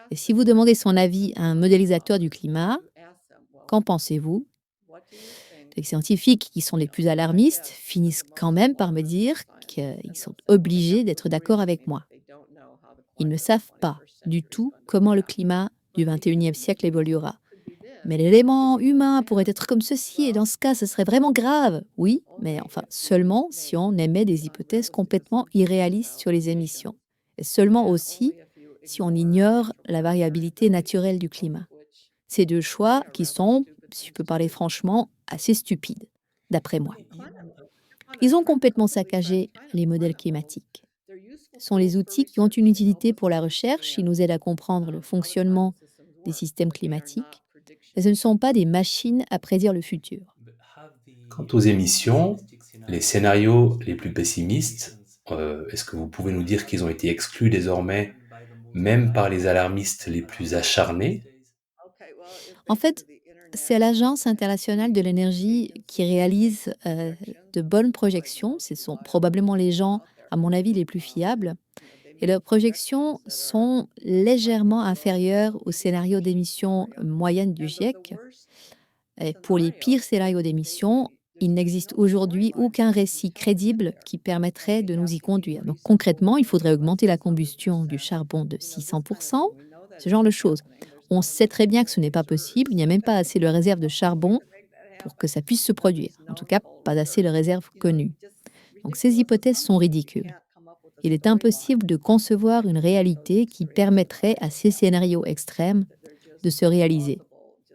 Et si vous demandez son avis à un modélisateur du climat, qu'en pensez-vous? Les scientifiques qui sont les plus alarmistes finissent quand même par me dire qu'ils sont obligés d'être d'accord avec moi. Ils ne savent pas du tout comment le climat du XXIe siècle évoluera. Mais l'élément humain pourrait être comme ceci, et dans ce cas, ce serait vraiment grave. Oui, mais enfin, seulement si on émet des hypothèses complètement irréalistes sur les émissions. Et seulement aussi si on ignore la variabilité naturelle du climat. Ces 2 choix qui sont, si je peux parler franchement, assez stupides, d'après moi. Ils ont complètement saccagé les modèles climatiques. Ce sont les outils qui ont une utilité pour la recherche, ils nous aident à comprendre le fonctionnement des systèmes climatiques, mais ce ne sont pas des machines à prédire le futur. Quant aux émissions, les scénarios les plus pessimistes, est-ce que vous pouvez nous dire qu'ils ont été exclus désormais, même par les alarmistes les plus acharnés? En fait, c'est l'Agence internationale de l'énergie qui réalise de bonnes projections. Ce sont probablement les gens, à mon avis, les plus fiables. Et leurs projections sont légèrement inférieures au scénario d'émission moyenne du GIEC. Et pour les pires scénarios d'émissions, il n'existe aujourd'hui aucun récit crédible qui permettrait de nous y conduire. Donc concrètement, il faudrait augmenter la combustion du charbon de 600%, ce genre de choses. On sait très bien que ce n'est pas possible, il n'y a même pas assez de réserves de charbon pour que ça puisse se produire. En tout cas, pas assez de réserves connues. Donc ces hypothèses sont ridicules. Il est impossible de concevoir une réalité qui permettrait à ces scénarios extrêmes de se réaliser.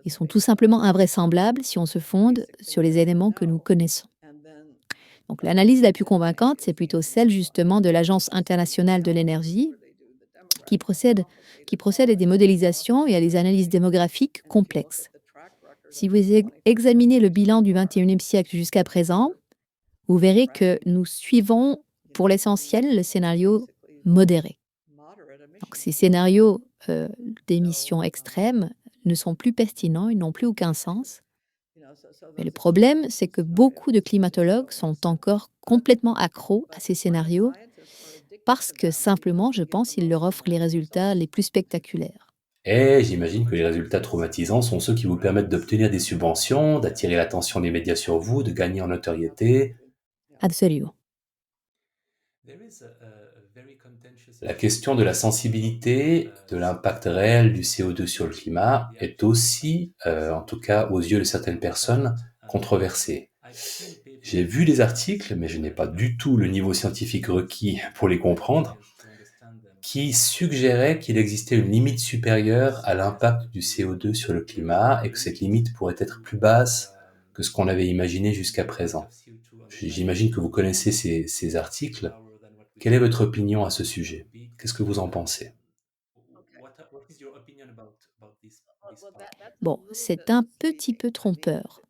Ils sont tout simplement invraisemblables si on se fonde sur les éléments que nous connaissons. Donc l'analyse la plus convaincante, c'est plutôt celle justement de l'Agence internationale de l'énergie, qui procède à des modélisations et à des analyses démographiques complexes. Si vous examinez le bilan du XXIe siècle jusqu'à présent, vous verrez que nous suivons pour l'essentiel le scénario modéré. Donc ces scénarios d'émissions extrêmes ne sont plus pertinents, ils n'ont plus aucun sens. Mais le problème, c'est que beaucoup de climatologues sont encore complètement accros à ces scénarios parce que simplement, je pense, ils leur offrent les résultats les plus spectaculaires. Et j'imagine que les résultats traumatisants sont ceux qui vous permettent d'obtenir des subventions, d'attirer l'attention des médias sur vous, de gagner en notoriété. Absolument. La question de la sensibilité, de l'impact réel du CO2 sur le climat est aussi, en tout cas aux yeux de certaines personnes, controversée. J'ai vu des articles, mais je n'ai pas du tout le niveau scientifique requis pour les comprendre, qui suggéraient qu'il existait une limite supérieure à l'impact du CO2 sur le climat et que cette limite pourrait être plus basse que ce qu'on avait imaginé jusqu'à présent. J'imagine que vous connaissez ces articles. Quelle est votre opinion à ce sujet? Qu'est-ce que vous en pensez? Bon, c'est un petit peu trompeur.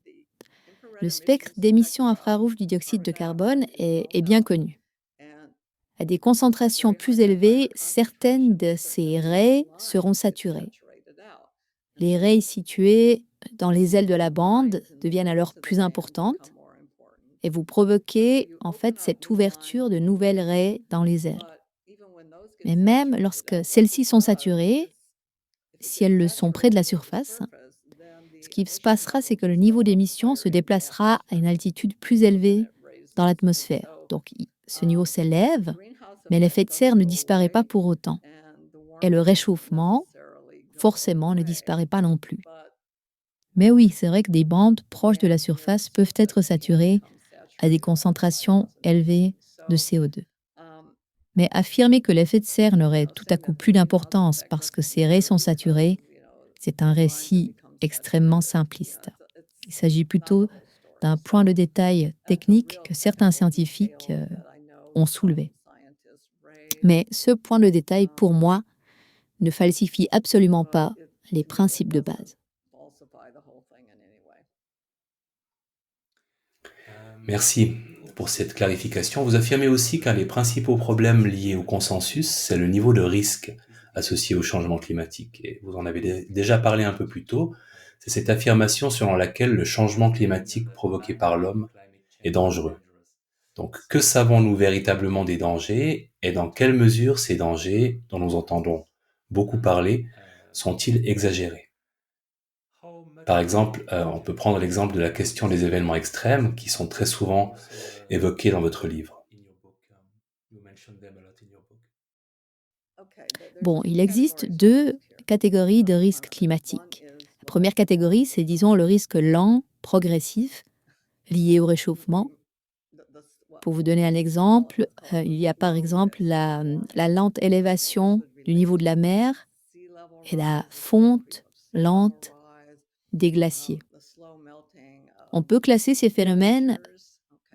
Le spectre d'émissions infrarouges du dioxyde de carbone est bien connu. À des concentrations plus élevées, certaines de ces raies seront saturées. Les raies situées dans les ailes de la bande deviennent alors plus importantes et vous provoquez en fait cette ouverture de nouvelles raies dans les ailes. Mais même lorsque celles-ci sont saturées, si elles le sont près de la surface, ce qui se passera, c'est que le niveau d'émission se déplacera à une altitude plus élevée dans l'atmosphère. Donc ce niveau s'élève, mais l'effet de serre ne disparaît pas pour autant. Et le réchauffement, forcément, ne disparaît pas non plus. Mais oui, c'est vrai que des bandes proches de la surface peuvent être saturées à des concentrations élevées de CO2. Mais affirmer que l'effet de serre n'aurait tout à coup plus d'importance parce que ces raies sont saturées, c'est un récit extrêmement simpliste. Il s'agit plutôt d'un point de détail technique que certains scientifiques ont soulevé. Mais ce point de détail, pour moi, ne falsifie absolument pas les principes de base. Merci pour cette clarification. Vous affirmez aussi qu'un des principaux problèmes liés au consensus, c'est le niveau de risque associé au changement climatique. Et vous en avez déjà parlé un peu plus tôt. C'est cette affirmation selon laquelle le changement climatique provoqué par l'homme est dangereux. Donc, que savons-nous véritablement des dangers et dans quelle mesure ces dangers, dont nous entendons beaucoup parler, sont-ils exagérés? Par exemple, on peut prendre l'exemple de la question des événements extrêmes qui sont très souvent évoqués dans votre livre. Bon, il existe deux catégories de risques climatiques. La première catégorie, c'est disons le risque lent, progressif, lié au réchauffement. Pour vous donner un exemple, il y a par exemple la lente élévation du niveau de la mer et la fonte lente des glaciers. On peut classer ces phénomènes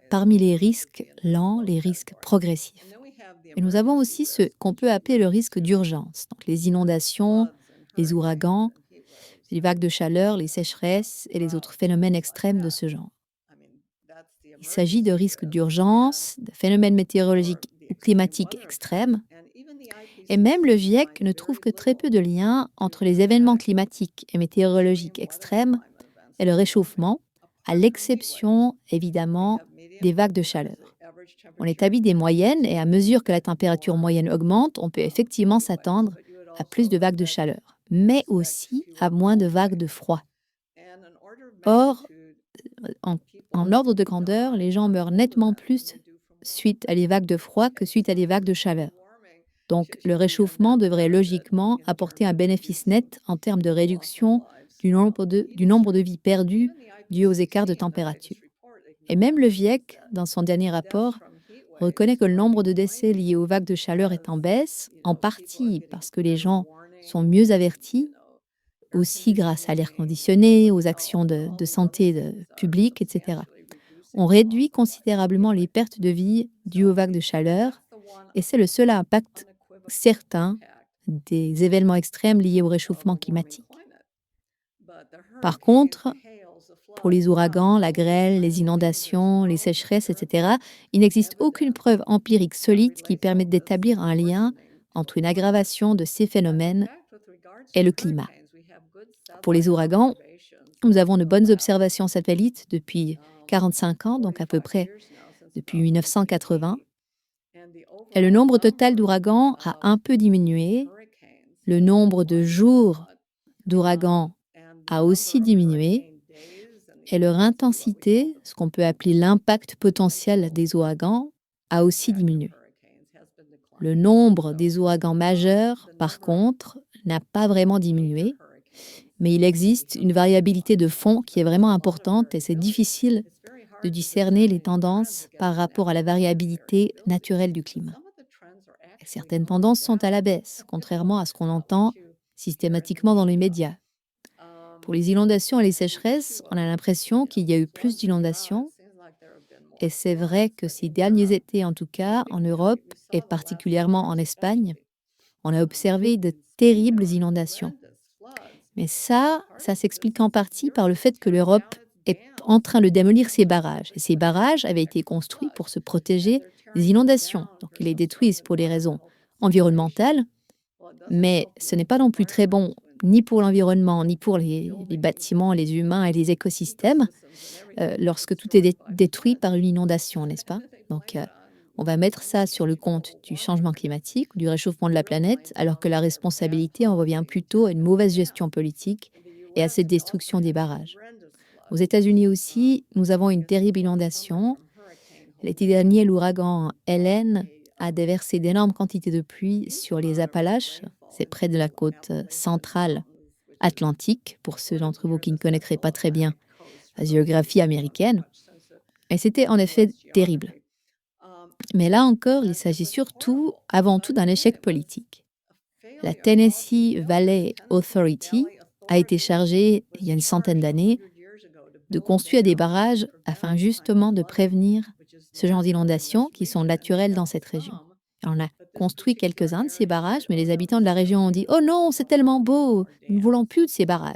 parmi les risques lents, les risques progressifs. Et nous avons aussi ce qu'on peut appeler le risque d'urgence, donc les inondations, les ouragans, les vagues de chaleur, les sécheresses et les autres phénomènes extrêmes de ce genre. Il s'agit de risques d'urgence, de phénomènes météorologiques ou climatiques extrêmes. Et même le GIEC ne trouve que très peu de liens entre les événements climatiques et météorologiques extrêmes et le réchauffement, à l'exception évidemment des vagues de chaleur. On établit des moyennes et à mesure que la température moyenne augmente, on peut effectivement s'attendre à plus de vagues de chaleur, mais aussi à moins de vagues de froid. Or, en ordre de grandeur, les gens meurent nettement plus suite à des vagues de froid que suite à des vagues de chaleur. Donc le réchauffement devrait logiquement apporter un bénéfice net en termes de réduction du nombre de vies perdues dues aux écarts de température. Et même le GIEC, dans son dernier rapport, reconnaît que le nombre de décès liés aux vagues de chaleur est en baisse, en partie parce que les gens sont mieux avertis, aussi grâce à l'air conditionné, aux actions de santé publique, etc. On réduit considérablement les pertes de vie dues aux vagues de chaleur, et c'est le seul impact certain des événements extrêmes liés au réchauffement climatique. Par contre, pour les ouragans, la grêle, les inondations, les sécheresses, etc., il n'existe aucune preuve empirique solide qui permette d'établir un lien entre une aggravation de ces phénomènes et le climat. Pour les ouragans, nous avons de bonnes observations satellites depuis 45 ans, donc à peu près depuis 1980. Et le nombre total d'ouragans a un peu diminué. Le nombre de jours d'ouragans a aussi diminué. Et leur intensité, ce qu'on peut appeler l'impact potentiel des ouragans, a aussi diminué. Le nombre des ouragans majeurs, par contre, n'a pas vraiment diminué, mais il existe une variabilité de fond qui est vraiment importante et c'est difficile de discerner les tendances par rapport à la variabilité naturelle du climat. Et certaines tendances sont à la baisse, contrairement à ce qu'on entend systématiquement dans les médias. Pour les inondations et les sécheresses, on a l'impression qu'il y a eu plus d'inondations. Et c'est vrai que ces derniers étés, en tout cas, en Europe et particulièrement en Espagne, on a observé de terribles inondations. Mais ça s'explique en partie par le fait que l'Europe est en train de démolir ses barrages. Et ces barrages avaient été construits pour se protéger des inondations. Donc ils les détruisent pour des raisons environnementales, mais ce n'est pas non plus très bon ni pour l'environnement, ni pour les bâtiments, les humains et les écosystèmes, lorsque tout est détruit par une inondation, n'est-ce pas? Donc, on va mettre ça sur le compte du changement climatique, du réchauffement de la planète, alors que la responsabilité en revient plutôt à une mauvaise gestion politique et à cette destruction des barrages. Aux États-Unis aussi, nous avons une terrible inondation. L'été dernier, l'ouragan Helen a déversé d'énormes quantités de pluie sur les Appalaches, c'est près de la côte centrale atlantique, pour ceux d'entre vous qui ne connaîtraient pas très bien la géographie américaine. Et c'était en effet terrible. Mais là encore, il s'agit surtout, avant tout, d'un échec politique. La Tennessee Valley Authority a été chargée, il y a une centaine d'années, de construire des barrages afin justement de prévenir ce genre d'inondations qui sont naturelles dans cette région. On a construit quelques-uns de ces barrages, mais les habitants de la région ont dit « Oh non, c'est tellement beau, nous ne voulons plus de ces barrages ».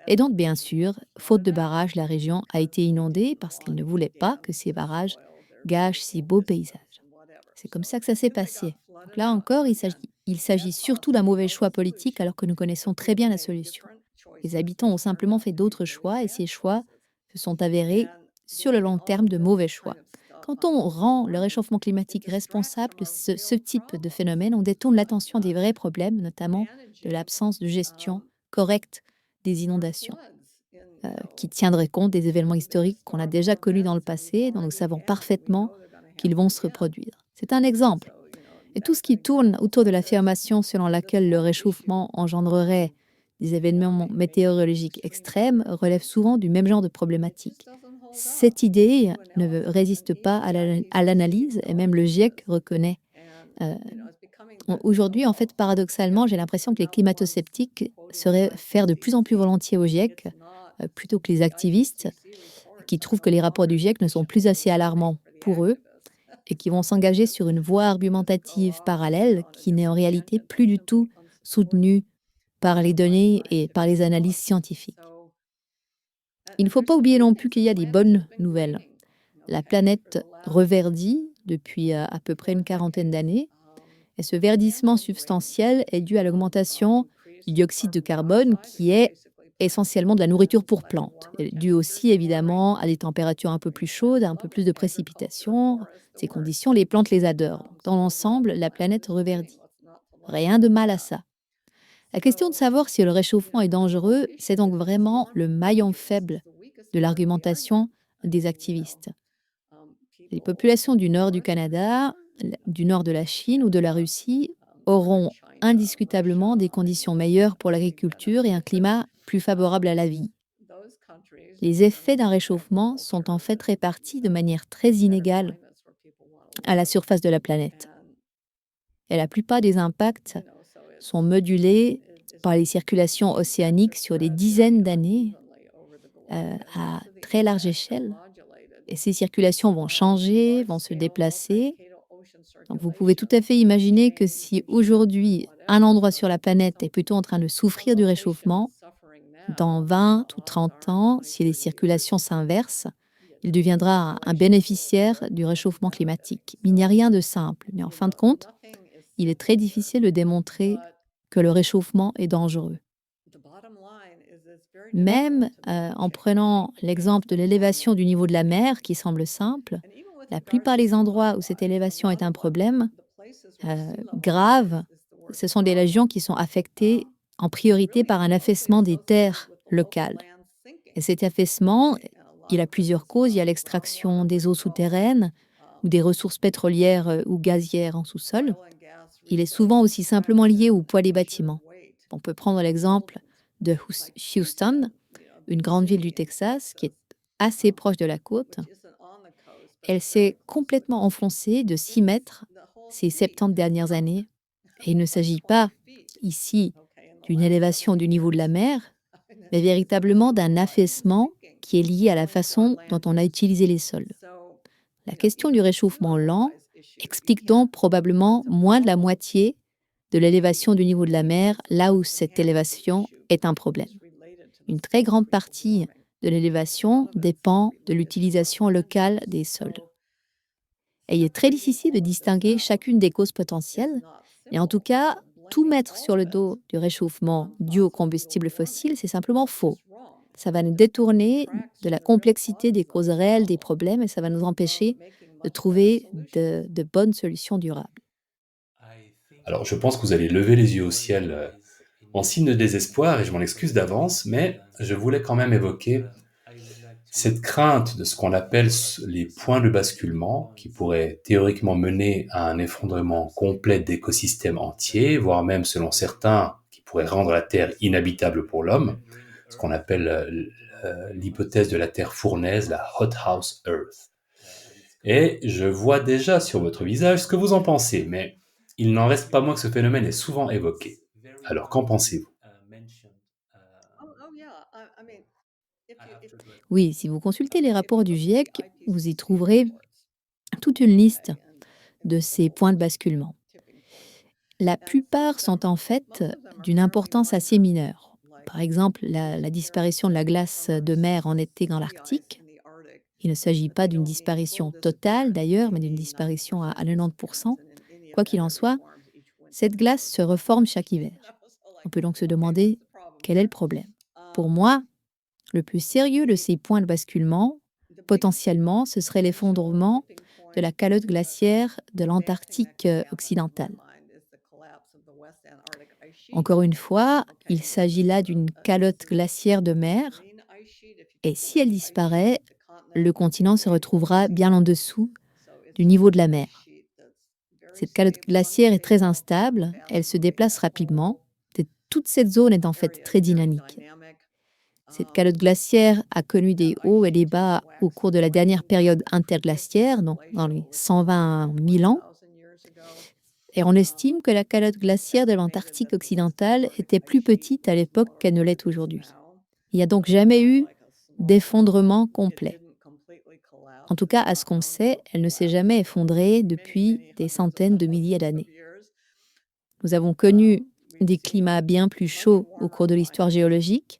Et donc, bien sûr, faute de barrages, la région a été inondée parce qu'ils ne voulaient pas que ces barrages gâchent ces beaux paysages. C'est comme ça que ça s'est passé. Donc là encore, il s'agit surtout d'un mauvais choix politique alors que nous connaissons très bien la solution. Les habitants ont simplement fait d'autres choix et ces choix se sont avérés sur le long terme de mauvais choix. Quand on rend le réchauffement climatique responsable de ce type de phénomène, on détourne l'attention des vrais problèmes, notamment de l'absence de gestion correcte des inondations, qui tiendrait compte des événements historiques qu'on a déjà connus dans le passé, dont nous savons parfaitement qu'ils vont se reproduire. C'est un exemple. Et tout ce qui tourne autour de l'affirmation selon laquelle le réchauffement engendrerait des événements météorologiques extrêmes relève souvent du même genre de problématique. Cette idée ne résiste pas à l'analyse, et même le GIEC reconnaît. Aujourd'hui, en fait, paradoxalement, j'ai l'impression que les climato-sceptiques se réfèrent de plus en plus volontiers au GIEC, plutôt que les activistes, qui trouvent que les rapports du GIEC ne sont plus assez alarmants pour eux, et qui vont s'engager sur une voie argumentative parallèle qui n'est en réalité plus du tout soutenue par les données et par les analyses scientifiques. Il ne faut pas oublier non plus qu'il y a des bonnes nouvelles. La planète reverdit depuis à peu près une quarantaine d'années, et ce verdissement substantiel est dû à l'augmentation du dioxyde de carbone qui est essentiellement de la nourriture pour plantes, dû aussi évidemment à des températures un peu plus chaudes, à un peu plus de précipitations. Ces conditions, les plantes les adorent. Dans l'ensemble, la planète reverdit. Rien de mal à ça. La question de savoir si le réchauffement est dangereux, c'est donc vraiment le maillon faible de l'argumentation des activistes. Les populations du nord du Canada du nord de la Chine ou de la Russie auront indiscutablement des conditions meilleures pour l'agriculture et un climat plus favorable à la vie. Les effets d'un réchauffement sont en fait répartis de manière très inégale à la surface de la planète. Et la plupart des impacts sont modulés par les circulations océaniques sur des dizaines d'années à très large échelle. Et ces circulations vont changer, vont se déplacer. Donc vous pouvez tout à fait imaginer que si aujourd'hui un endroit sur la planète est plutôt en train de souffrir du réchauffement, dans 20 ou 30 ans, si les circulations s'inversent, il deviendra un bénéficiaire du réchauffement climatique. Il n'y a rien de simple, mais en fin de compte, il est très difficile de démontrer que le réchauffement est dangereux. Même en prenant l'exemple de l'élévation du niveau de la mer, qui semble simple, la plupart des endroits où cette élévation est un problème grave, ce sont des régions qui sont affectées en priorité par un affaissement des terres locales. Et cet affaissement, il a plusieurs causes. Il y a l'extraction des eaux souterraines ou des ressources pétrolières ou gazières en sous-sol. Il est souvent aussi simplement lié au poids des bâtiments. On peut prendre l'exemple de Houston, une grande ville du Texas qui est assez proche de la côte. Elle s'est complètement enfoncée de 6 mètres ces 70 dernières années. Et il ne s'agit pas ici d'une élévation du niveau de la mer, mais véritablement d'un affaissement qui est lié à la façon dont on a utilisé les sols. La question du réchauffement lent explique donc probablement moins de la moitié de l'élévation du niveau de la mer, là où cette élévation est un problème. Une très grande partie de l'élévation dépend de l'utilisation locale des sols. Et il est très difficile de distinguer chacune des causes potentielles, et en tout cas, tout mettre sur le dos du réchauffement dû aux combustibles fossiles, c'est simplement faux. Ça va nous détourner de la complexité des causes réelles des problèmes et ça va nous empêcher de trouver de bonnes solutions durables. Alors, je pense que vous allez lever les yeux au ciel en signe de désespoir, et je m'en excuse d'avance, mais je voulais quand même évoquer cette crainte de ce qu'on appelle les points de basculement, qui pourraient théoriquement mener à un effondrement complet d'écosystèmes entiers, voire même, selon certains, qui pourraient rendre la Terre inhabitable pour l'homme, ce qu'on appelle l'hypothèse de la Terre fournaise, la Hot House Earth. Et je vois déjà sur votre visage ce que vous en pensez, mais il n'en reste pas moins que ce phénomène est souvent évoqué. Alors, qu'en pensez-vous? Oui, si vous consultez les rapports du GIEC, vous y trouverez toute une liste de ces points de basculement. La plupart sont en fait d'une importance assez mineure. Par exemple, la disparition de la glace de mer en été dans l'Arctique. Il ne s'agit pas d'une disparition totale d'ailleurs, mais d'une disparition à 90%. Quoi qu'il en soit, cette glace se reforme chaque hiver. On peut donc se demander quel est le problème. Pour moi, le plus sérieux de ces points de basculement, potentiellement, ce serait l'effondrement de la calotte glaciaire de l'Antarctique occidentale. Encore une fois, il s'agit là d'une calotte glaciaire de mer, et si elle disparaît, le continent se retrouvera bien en dessous du niveau de la mer. Cette calotte glaciaire est très instable, elle se déplace rapidement, et toute cette zone est en fait très dynamique. Cette calotte glaciaire a connu des hauts et des bas au cours de la dernière période interglaciaire, donc dans les 120 000 ans. Et on estime que la calotte glaciaire de l'Antarctique occidentale était plus petite à l'époque qu'elle ne l'est aujourd'hui. Il n'y a donc jamais eu d'effondrement complet. En tout cas, à ce qu'on sait, elle ne s'est jamais effondrée depuis des centaines de milliers d'années. Nous avons connu des climats bien plus chauds au cours de l'histoire géologique,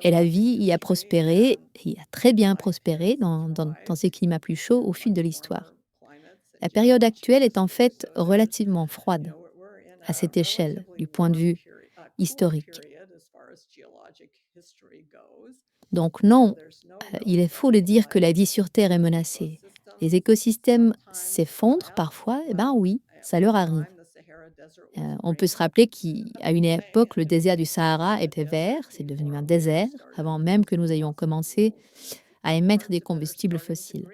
et la vie y a prospéré, et y a très bien prospéré dans ces climats plus chauds au fil de l'histoire. La période actuelle est en fait relativement froide à cette échelle, du point de vue historique. Donc non, il est faux de dire que la vie sur Terre est menacée. Les écosystèmes s'effondrent parfois, eh bien oui, ça leur arrive. On peut se rappeler qu'à une époque, le désert du Sahara était vert, c'est devenu un désert, avant même que nous ayons commencé à émettre des combustibles fossiles.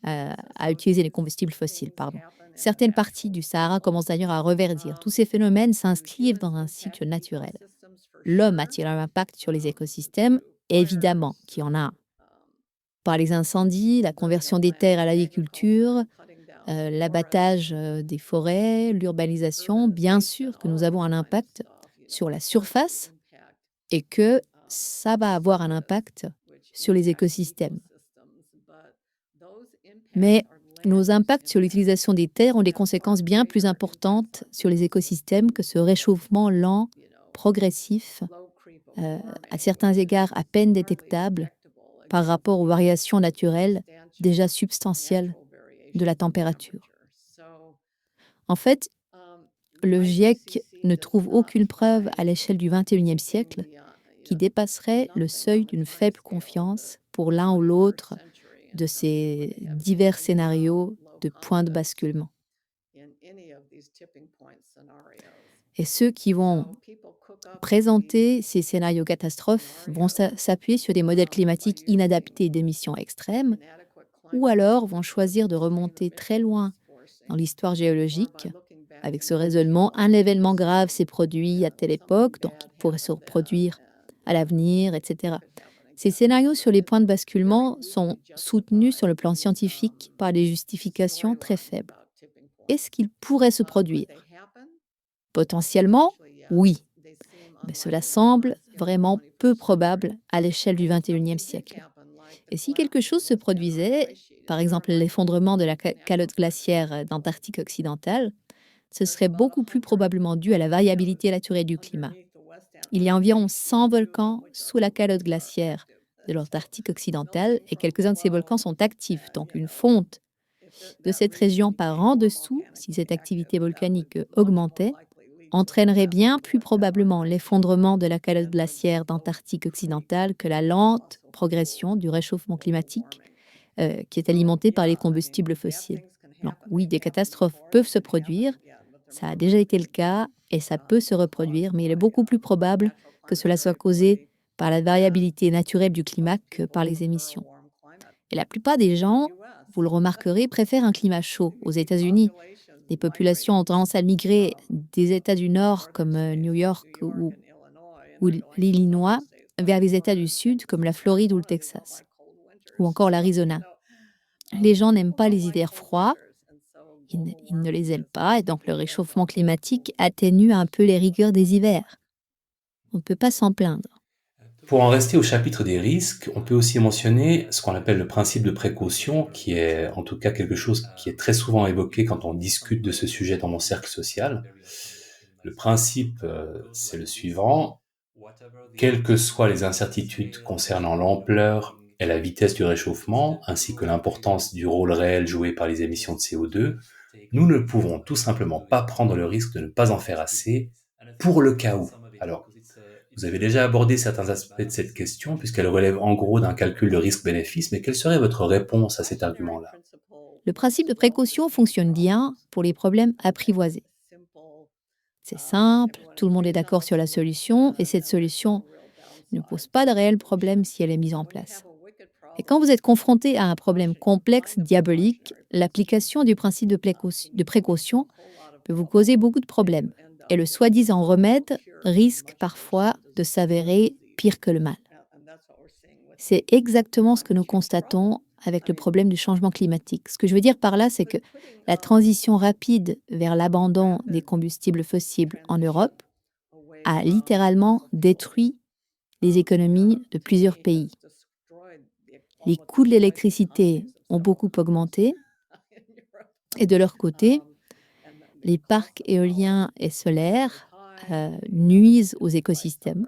à utiliser les combustibles fossiles, pardon. Certaines parties du Sahara commencent d'ailleurs à reverdir. Tous ces phénomènes s'inscrivent dans un cycle naturel. L'homme a-t-il un impact sur les écosystèmes? Évidemment qu'il y en a un. Par les incendies, la conversion des terres à l'agriculture, l'abattage des forêts, l'urbanisation, bien sûr que nous avons un impact sur la surface et que ça va avoir un impact sur les écosystèmes. Mais nos impacts sur l'utilisation des terres ont des conséquences bien plus importantes sur les écosystèmes que ce réchauffement lent, progressif, à certains égards à peine détectable par rapport aux variations naturelles déjà substantielles de la température. En fait, le GIEC ne trouve aucune preuve à l'échelle du XXIe siècle qui dépasserait le seuil d'une faible confiance pour l'un ou l'autre de ces divers scénarios de points de basculement. Et ceux qui vont présenter ces scénarios catastrophes vont s'appuyer sur des modèles climatiques inadaptés d'émissions extrêmes, ou alors vont choisir de remonter très loin dans l'histoire géologique, avec ce raisonnement, un événement grave s'est produit à telle époque, donc il pourrait se reproduire à l'avenir, etc. Ces scénarios sur les points de basculement sont soutenus sur le plan scientifique par des justifications très faibles. Est-ce qu'ils pourraient se produire? Potentiellement, oui, mais cela semble vraiment peu probable à l'échelle du XXIe siècle. Et si quelque chose se produisait, par exemple l'effondrement de la calotte glaciaire d'Antarctique occidentale, ce serait beaucoup plus probablement dû à la variabilité naturelle du climat. Il y a environ 100 volcans sous la calotte glaciaire de l'Antarctique occidentale et quelques-uns de ces volcans sont actifs, donc une fonte de cette région par en dessous, si cette activité volcanique augmentait, entraînerait bien plus probablement l'effondrement de la calotte glaciaire d'Antarctique occidentale que la lente progression du réchauffement climatique qui est alimentée par les combustibles fossiles. Donc oui, des catastrophes peuvent se produire, ça a déjà été le cas et ça peut se reproduire, mais il est beaucoup plus probable que cela soit causé par la variabilité naturelle du climat que par les émissions. Et la plupart des gens, vous le remarquerez, préfèrent un climat chaud. Aux États-Unis, les populations ont tendance à migrer des États du Nord comme New York ou l'Illinois vers les États du Sud comme la Floride ou le Texas, ou encore l'Arizona. Les gens n'aiment pas les hivers froids, ils ne les aiment pas, et donc le réchauffement climatique atténue un peu les rigueurs des hivers. On ne peut pas s'en plaindre. Pour en rester au chapitre des risques, on peut aussi mentionner ce qu'on appelle le principe de précaution, qui est en tout cas quelque chose qui est très souvent évoqué quand on discute de ce sujet dans mon cercle social. Le principe, c'est le suivant: quelles que soient les incertitudes concernant l'ampleur et la vitesse du réchauffement, ainsi que l'importance du rôle réel joué par les émissions de CO2, nous ne pouvons tout simplement pas prendre le risque de ne pas en faire assez pour le cas où. Alors, vous avez déjà abordé certains aspects de cette question puisqu'elle relève en gros d'un calcul de risque-bénéfice, mais quelle serait votre réponse à cet argument-là? Le principe de précaution fonctionne bien pour les problèmes apprivoisés. C'est simple, tout le monde est d'accord sur la solution et cette solution ne pose pas de réel problème si elle est mise en place. Et quand vous êtes confronté à un problème complexe, diabolique, l'application du principe de précaution peut vous causer beaucoup de problèmes. Et le soi-disant remède risque parfois de s'avérer pire que le mal. C'est exactement ce que nous constatons avec le problème du changement climatique. Ce que je veux dire par là, c'est que la transition rapide vers l'abandon des combustibles fossiles en Europe a littéralement détruit les économies de plusieurs pays. Les coûts de l'électricité ont beaucoup augmenté et de leur côté, les parcs éoliens et solaires nuisent aux écosystèmes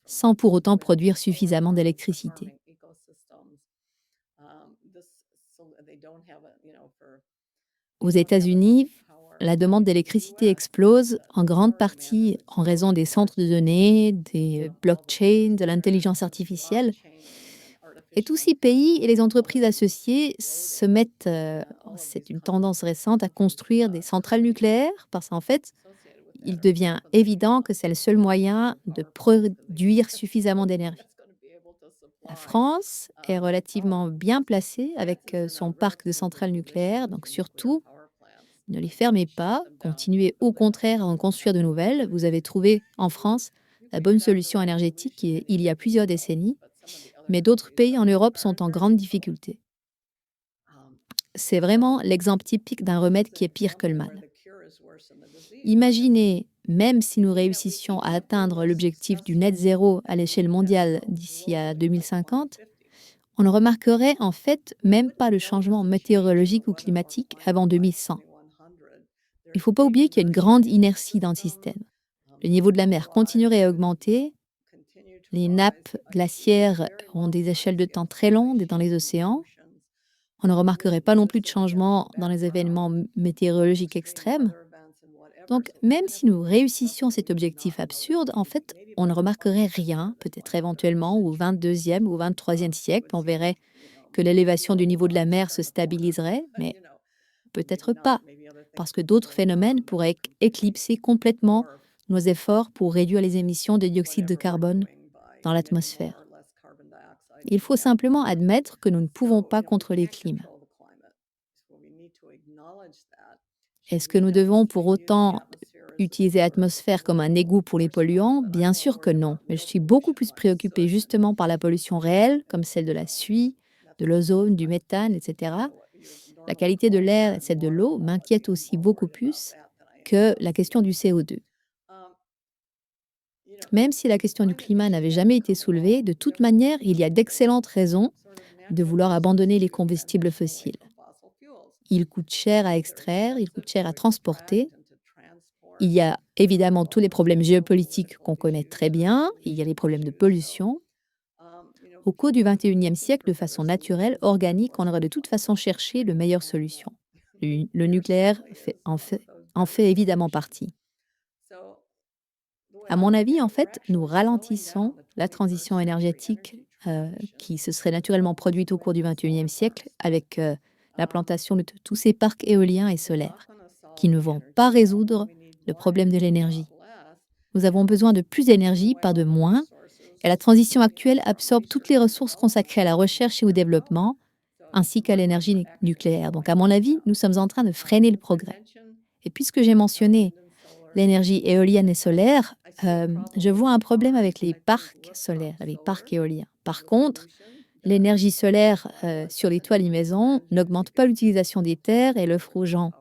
sans pour autant produire suffisamment d'électricité. Aux États-Unis, la demande d'électricité explose en grande partie en raison des centres de données, des blockchains, de l'intelligence artificielle. Et tous ces pays et les entreprises associées se mettent, c'est une tendance récente, à construire des centrales nucléaires parce qu'en fait, il devient évident que c'est le seul moyen de produire suffisamment d'énergie. La France est relativement bien placée avec son parc de centrales nucléaires, donc surtout, ne les fermez pas, continuez au contraire à en construire de nouvelles. Vous avez trouvé en France la bonne solution énergétique il y a plusieurs décennies, mais d'autres pays en Europe sont en grande difficulté. C'est vraiment l'exemple typique d'un remède qui est pire que le mal. Imaginez, même si nous réussissions à atteindre l'objectif du net zéro à l'échelle mondiale d'ici à 2050, on ne remarquerait en fait même pas le changement météorologique ou climatique avant 2100. Il ne faut pas oublier qu'il y a une grande inertie dans le système. Le niveau de la mer continuerait à augmenter, les nappes glaciaires ont des échelles de temps très longues dans les océans, on ne remarquerait pas non plus de changement dans les événements météorologiques extrêmes. Donc, même si nous réussissions cet objectif absurde, en fait, on ne remarquerait rien, peut-être éventuellement au 22e ou 23e siècle, on verrait que l'élévation du niveau de la mer se stabiliserait, mais peut-être pas, parce que d'autres phénomènes pourraient éclipser complètement nos efforts pour réduire les émissions de dioxyde de carbone dans l'atmosphère. Il faut simplement admettre que nous ne pouvons pas contrôler le climat. Est-ce que nous devons pour autant utiliser l'atmosphère comme un égout pour les polluants? Bien sûr que non, mais je suis beaucoup plus préoccupée justement par la pollution réelle, comme celle de la suie, de l'ozone, du méthane, etc. La qualité de l'air et celle de l'eau m'inquiètent aussi beaucoup plus que la question du CO2. Même si la question du climat n'avait jamais été soulevée, de toute manière, il y a d'excellentes raisons de vouloir abandonner les combustibles fossiles. Ils coûtent cher à extraire, ils coûtent cher à transporter. Il y a évidemment tous les problèmes géopolitiques qu'on connaît très bien, il y a les problèmes de pollution. Au cours du 21e siècle, de façon naturelle, organique, on aurait de toute façon cherché de meilleures solutions. Le nucléaire en fait évidemment partie. À mon avis, en fait, nous ralentissons la transition énergétique qui se serait naturellement produite au cours du 21e siècle avec l'implantation de tous ces parcs éoliens et solaires qui ne vont pas résoudre le problème de l'énergie. Nous avons besoin de plus d'énergie, pas de moins, et la transition actuelle absorbe toutes les ressources consacrées à la recherche et au développement, ainsi qu'à l'énergie nucléaire. Donc, à mon avis, nous sommes en train de freiner le progrès. Et puisque j'ai mentionné l'énergie éolienne et solaire, je vois un problème avec les parcs solaires, les parcs éoliens. Par contre, l'énergie solaire sur les toits des maisons n'augmente pas l'utilisation des terres et l'offre aux gens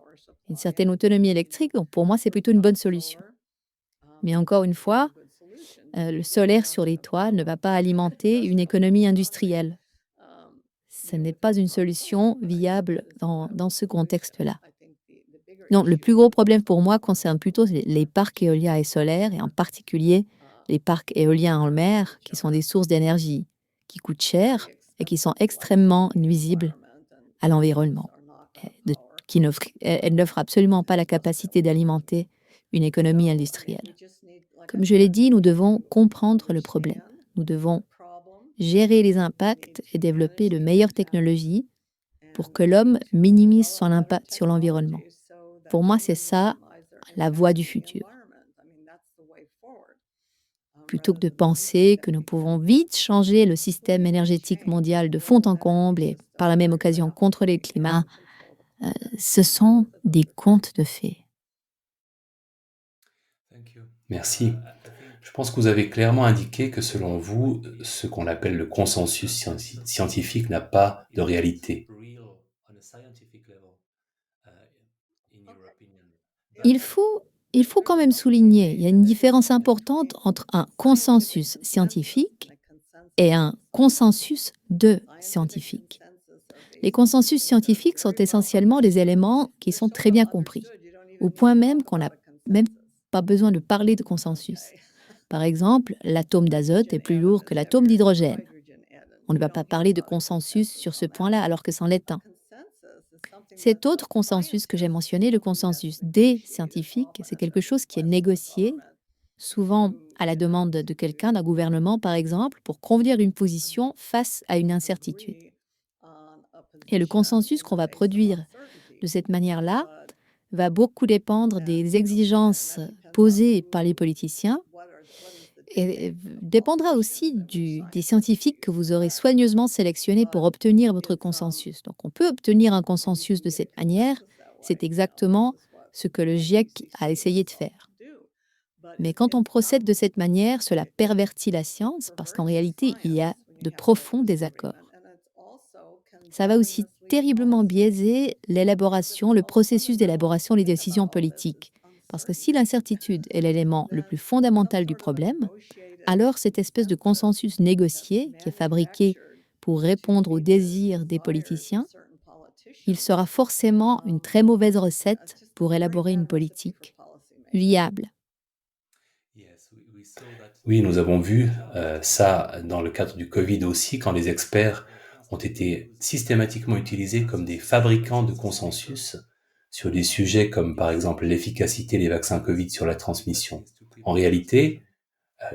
une certaine autonomie électrique. Donc pour moi, c'est plutôt une bonne solution. Mais encore une fois, le solaire sur les toits ne va pas alimenter une économie industrielle. Ce n'est pas une solution viable dans ce contexte-là. Non, le plus gros problème pour moi concerne plutôt les parcs éoliens et solaires, et en particulier les parcs éoliens en mer, qui sont des sources d'énergie qui coûtent cher et qui sont extrêmement nuisibles à l'environnement. Elles n'offrent absolument pas la capacité d'alimenter une économie industrielle. Comme je l'ai dit, nous devons comprendre le problème. Nous devons gérer les impacts et développer de meilleures technologies pour que l'homme minimise son impact sur l'environnement. Pour moi, c'est ça la voie du futur. Plutôt que de penser que nous pouvons vite changer le système énergétique mondial de fond en comble et par la même occasion contrôler le climat, ce sont des contes de fées. Merci. Je pense que vous avez clairement indiqué que selon vous, ce qu'on appelle le consensus scientifique n'a pas de réalité. Il faut quand même souligner, il y a une différence importante entre un consensus scientifique et un consensus de scientifiques. Les consensus scientifiques sont essentiellement des éléments qui sont très bien compris, au point même qu'on n'a même pas besoin de parler de consensus. Par exemple, l'atome d'azote est plus lourd que l'atome d'hydrogène. On ne va pas parler de consensus sur ce point-là alors que c'en est un. Cet autre consensus que j'ai mentionné, le consensus des scientifiques, c'est quelque chose qui est négocié, souvent à la demande de quelqu'un, d'un gouvernement par exemple, pour convenir d'une position face à une incertitude. Et le consensus qu'on va produire de cette manière-là va beaucoup dépendre des exigences posées par les politiciens et dépendra aussi des scientifiques que vous aurez soigneusement sélectionnés pour obtenir votre consensus. Donc on peut obtenir un consensus de cette manière, c'est exactement ce que le GIEC a essayé de faire. Mais quand on procède de cette manière, cela pervertit la science parce qu'en réalité, il y a de profonds désaccords. Ça va aussi terriblement biaiser l'élaboration, le processus d'élaboration des décisions politiques. Parce que si l'incertitude est l'élément le plus fondamental du problème, alors cette espèce de consensus négocié qui est fabriqué pour répondre aux désirs des politiciens, il sera forcément une très mauvaise recette pour élaborer une politique viable. Oui, nous avons vu ça dans le cadre du Covid aussi, quand les experts ont été systématiquement utilisés comme des fabricants de consensus sur des sujets comme par exemple l'efficacité des vaccins Covid sur la transmission. En réalité,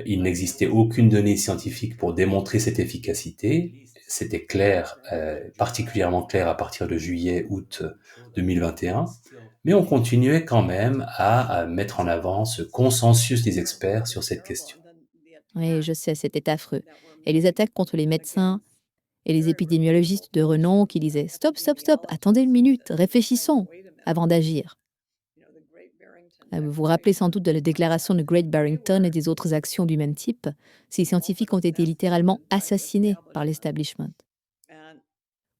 il n'existait aucune donnée scientifique pour démontrer cette efficacité. C'était clair, particulièrement clair à partir de juillet-août 2021. Mais on continuait quand même à mettre en avant ce consensus des experts sur cette question. Oui, je sais, c'était affreux. Et les attaques contre les médecins et les épidémiologistes de renom qui disaient stop, stop, stop, attendez une minute, réfléchissons avant d'agir. Vous vous rappelez sans doute de la déclaration de Great Barrington et des autres actions du même type. Ces scientifiques ont été littéralement assassinés par l'establishment.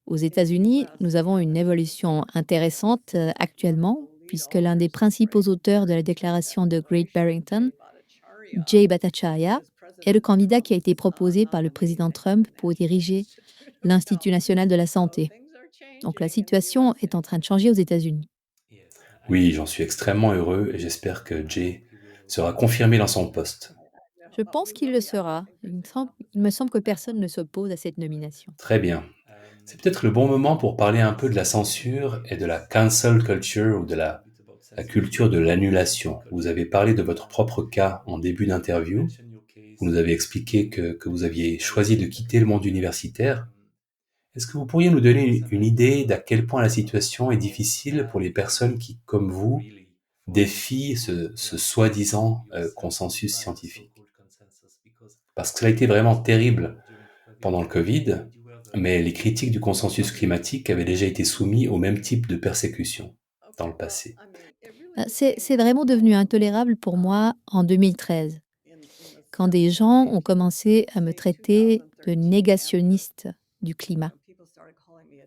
Aux États-Unis, nous avons une évolution intéressante actuellement, puisque l'un des principaux auteurs de la déclaration de Great Barrington, Jay Bhattacharya, est le candidat qui a été proposé par le président Trump pour diriger l'Institut national de la santé. Donc la situation est en train de changer aux États-Unis. Oui, j'en suis extrêmement heureux et j'espère que Jay sera confirmé dans son poste. Je pense qu'il le sera. Il me semble que personne ne s'oppose à cette nomination. Très bien. C'est peut-être le bon moment pour parler un peu de la censure et de la cancel culture ou de la culture de l'annulation. Vous avez parlé de votre propre cas en début d'interview. Vous nous avez expliqué que vous aviez choisi de quitter le monde universitaire. Est-ce que vous pourriez nous donner une idée d'à quel point la situation est difficile pour les personnes qui, comme vous, défient ce soi-disant consensus scientifique? Parce que ça a été vraiment terrible pendant le Covid, mais les critiques du consensus climatique avaient déjà été soumis au même type de persécution dans le passé. C'est vraiment devenu intolérable pour moi en 2013, quand des gens ont commencé à me traiter de négationniste du climat.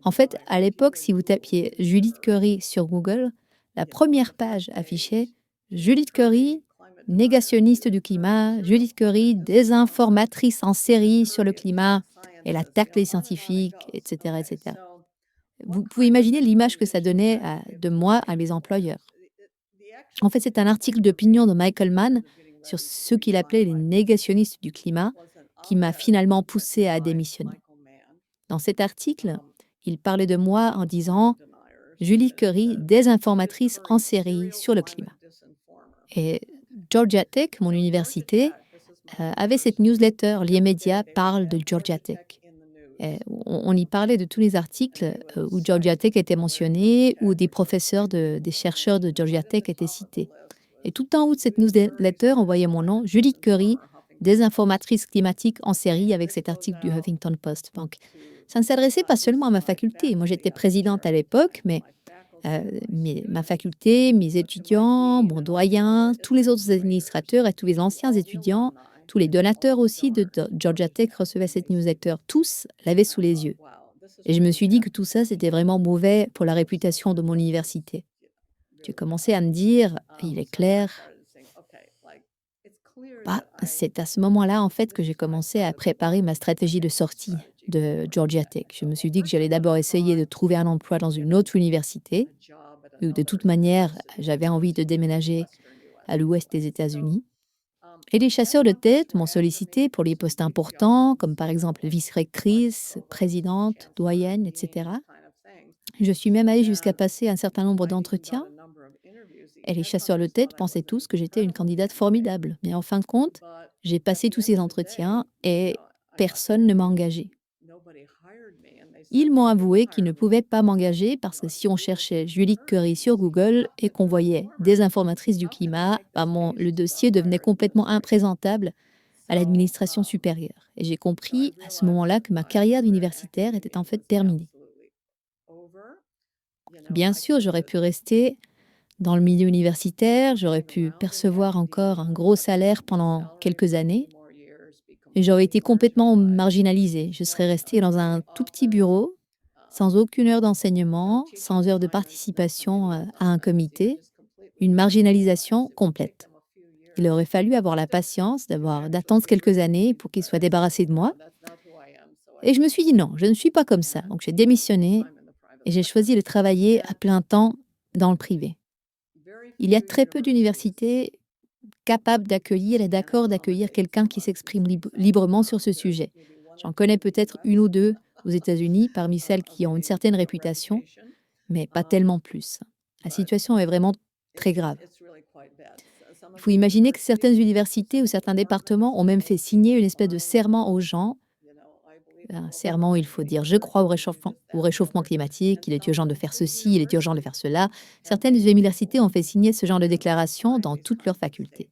En fait, à l'époque, si vous tapiez Judith Curry sur Google, la première page affichait Judith Curry, négationniste du climat, Judith Curry, désinformatrice en série sur le climat, elle attaque les scientifiques, etc., etc. Vous pouvez imaginer l'image que ça donnait de moi à mes employeurs. En fait, c'est un article d'opinion de Michael Mann sur ceux qu'il appelait les négationnistes du climat qui m'a finalement poussé à démissionner. Dans cet article, il parlait de moi en disant « Julie Curry, désinformatrice en série sur le climat ». Et Georgia Tech, mon université, avait cette newsletter, les médias parlent de Georgia Tech. Et on y parlait de tous les articles où Georgia Tech était mentionné, où des professeurs, des chercheurs de Georgia Tech étaient cités. Et tout en haut de cette newsletter, on voyait mon nom, Judith Curry, désinformatrice climatique en série, avec cet article du Huffington Post. Donc, ça ne s'adressait pas seulement à ma faculté. Moi, j'étais présidente à l'époque, mais ma faculté, mes étudiants, mon doyen, tous les autres administrateurs et tous les anciens étudiants, tous les donateurs aussi de Georgia Tech recevaient cette newsletter. Tous l'avaient sous les yeux. Et je me suis dit que tout ça, c'était vraiment mauvais pour la réputation de mon université. J'ai commencé à me dire, il est clair. C'est à ce moment-là, en fait, que j'ai commencé à préparer ma stratégie de sortie de Georgia Tech. Je me suis dit que j'allais d'abord essayer de trouver un emploi dans une autre université. De toute manière, j'avais envie de déménager à l'ouest des États-Unis. Et les chasseurs de tête m'ont sollicité pour les postes importants, comme par exemple vice-rectrice, présidente, doyenne, etc. Je suis même allée jusqu'à passer un certain nombre d'entretiens. Et les chasseurs de tête pensaient tous que j'étais une candidate formidable. Mais en fin de compte, j'ai passé tous ces entretiens et personne ne m'a engagée. Ils m'ont avoué qu'ils ne pouvaient pas m'engager parce que si on cherchait Julie Curry sur Google et qu'on voyait désinformatrice du climat, le dossier devenait complètement imprésentable à l'administration supérieure. Et j'ai compris à ce moment-là que ma carrière d'universitaire était en fait terminée. Bien sûr, j'aurais pu rester dans le milieu universitaire, j'aurais pu percevoir encore un gros salaire pendant quelques années, et j'aurais été complètement marginalisée. Je serais restée dans un tout petit bureau, sans aucune heure d'enseignement, sans heure de participation à un comité, une marginalisation complète. Il aurait fallu avoir la patience d'attendre quelques années pour qu'il soit débarrassé de moi. Et je me suis dit non, je ne suis pas comme ça. Donc j'ai démissionné et j'ai choisi de travailler à plein temps dans le privé. Il y a très peu d'universités capables d'accueillir et d'accord d'accueillir quelqu'un qui s'exprime librement sur ce sujet. J'en connais peut-être une ou deux aux États-Unis parmi celles qui ont une certaine réputation, mais pas tellement plus. La situation est vraiment très grave. Il faut imaginer que certaines universités ou certains départements ont même fait signer une espèce de serment aux gens. Un serment où il faut dire je crois au réchauffement climatique, il est urgent de faire ceci, il est urgent de faire cela. Certaines universités ont fait signer ce genre de déclaration dans toutes leurs facultés.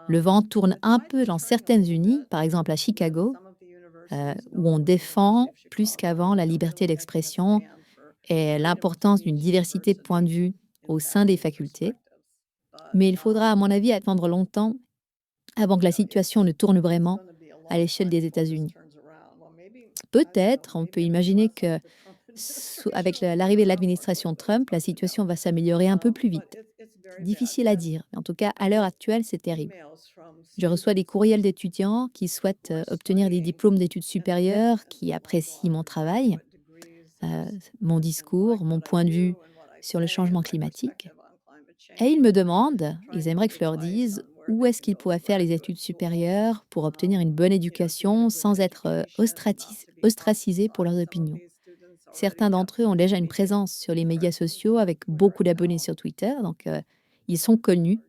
Le vent tourne un peu dans certaines unis, par exemple à Chicago, où on défend plus qu'avant la liberté d'expression et l'importance d'une diversité de points de vue au sein des facultés. Mais il faudra, à mon avis, attendre longtemps avant que la situation ne tourne vraiment à l'échelle des États-Unis. Peut-être, on peut imaginer que avec l'arrivée de l'administration Trump, la situation va s'améliorer un peu plus vite. C'est difficile à dire, mais en tout cas, à l'heure actuelle, c'est terrible. Je reçois des courriels d'étudiants qui souhaitent obtenir des diplômes d'études supérieures, qui apprécient mon travail, euh, mon discours, mon point de vue sur le changement climatique. Et ils me demandent, ils aimeraient que je leur dise où est-ce qu'ils pourraient faire les études supérieures pour obtenir une bonne éducation sans être ostracisés pour leurs opinions. Certains d'entre eux ont déjà une présence sur les médias sociaux avec beaucoup d'abonnés sur Twitter, donc ils sont connus.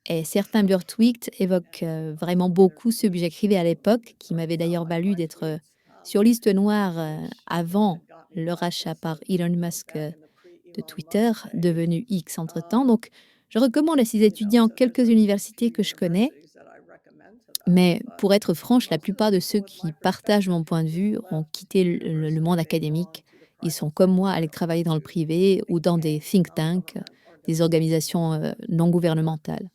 Et certains de leurs tweets évoquent vraiment beaucoup ceux que j'écrivais à l'époque, qui m'avaient d'ailleurs valu d'être sur liste noire avant le rachat par Elon Musk de Twitter, devenu X entre-temps. Donc, je recommande à ces étudiants quelques universités que je connais, mais pour être franche, la plupart de ceux qui partagent mon point de vue ont quitté le monde académique. Ils sont comme moi allés travailler dans le privé ou dans des think tanks, des organisations non gouvernementales.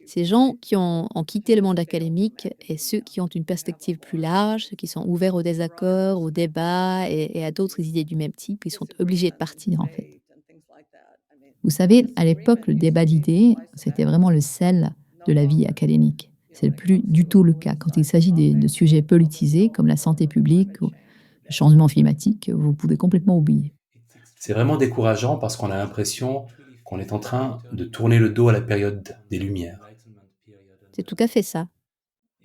Ces gens qui ont quitté le monde académique et ceux qui ont une perspective plus large, ceux qui sont ouverts au désaccord, au débat et à d'autres idées du même type, ils sont obligés de partir en fait. Vous savez, à l'époque, le débat d'idées, c'était vraiment le sel de la vie académique. C'est plus du tout le cas. Quand il s'agit de sujets politisés comme la santé publique ou le changement climatique, vous pouvez complètement oublier. C'est vraiment décourageant parce qu'on a l'impression qu'on est en train de tourner le dos à la période des Lumières. C'est tout à fait ça.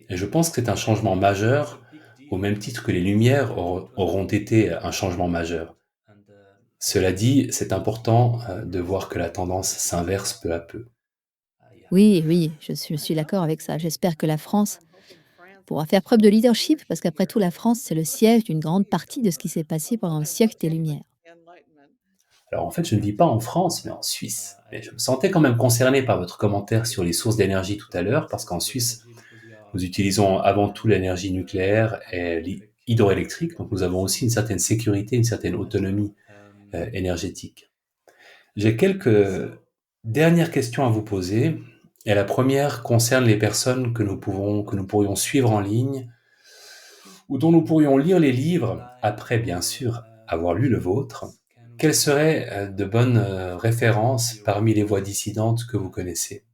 Et je pense que c'est un changement majeur, au même titre que les Lumières auront été un changement majeur. Cela dit, c'est important de voir que la tendance s'inverse peu à peu. Oui, oui, je suis d'accord avec ça. J'espère que la France pourra faire preuve de leadership, parce qu'après tout, la France, c'est le siège d'une grande partie de ce qui s'est passé pendant le siècle des Lumières. Alors en fait, je ne vis pas en France, mais en Suisse. Mais je me sentais quand même concerné par votre commentaire sur les sources d'énergie tout à l'heure, parce qu'en Suisse, nous utilisons avant tout l'énergie nucléaire et hydroélectrique, donc nous avons aussi une certaine sécurité, une certaine autonomie énergétique. J'ai quelques dernières questions à vous poser. Et la première concerne les personnes que nous pourrions suivre en ligne ou dont nous pourrions lire les livres après, bien sûr, avoir lu le vôtre. Quelles seraient de bonnes références parmi les voix dissidentes que vous connaissez?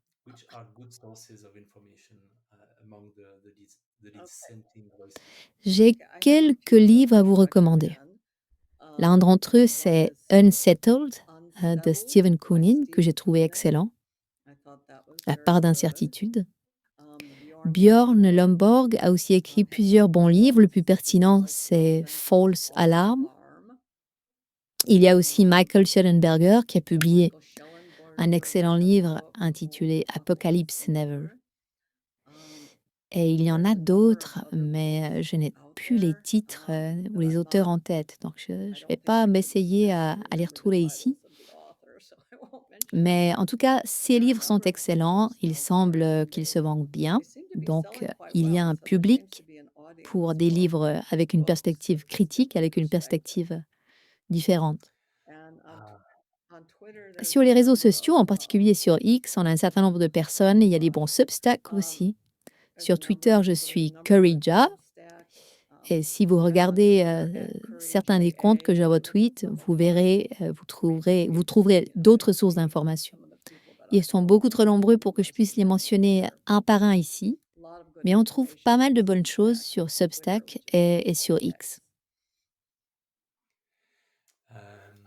J'ai quelques livres à vous recommander. L'un d'entre eux, c'est Unsettled de Stephen Koonin, que j'ai trouvé excellent. La part d'incertitude. Björn Lomborg a aussi écrit plusieurs bons livres. Le plus pertinent, c'est False Alarm. Il y a aussi Michael Schellenberger qui a publié un excellent livre intitulé Apocalypse Never. Et il y en a d'autres, mais je n'ai plus les titres ou les auteurs en tête. Donc je ne vais pas m'essayer à les retrouver ici. Mais en tout cas, ces livres sont excellents. Il semble qu'ils se vendent bien. Donc, il y a un public pour des livres avec une perspective critique, avec une perspective différente. Sur les réseaux sociaux, en particulier sur X, on a un certain nombre de personnes. Il y a des bons Substack aussi. Sur Twitter, je suis Curryja. Et si vous regardez certains des comptes que je retweet, vous verrez, vous trouverez d'autres sources d'informations. Ils sont beaucoup trop nombreux pour que je puisse les mentionner un par un ici, mais on trouve pas mal de bonnes choses sur Substack et sur X.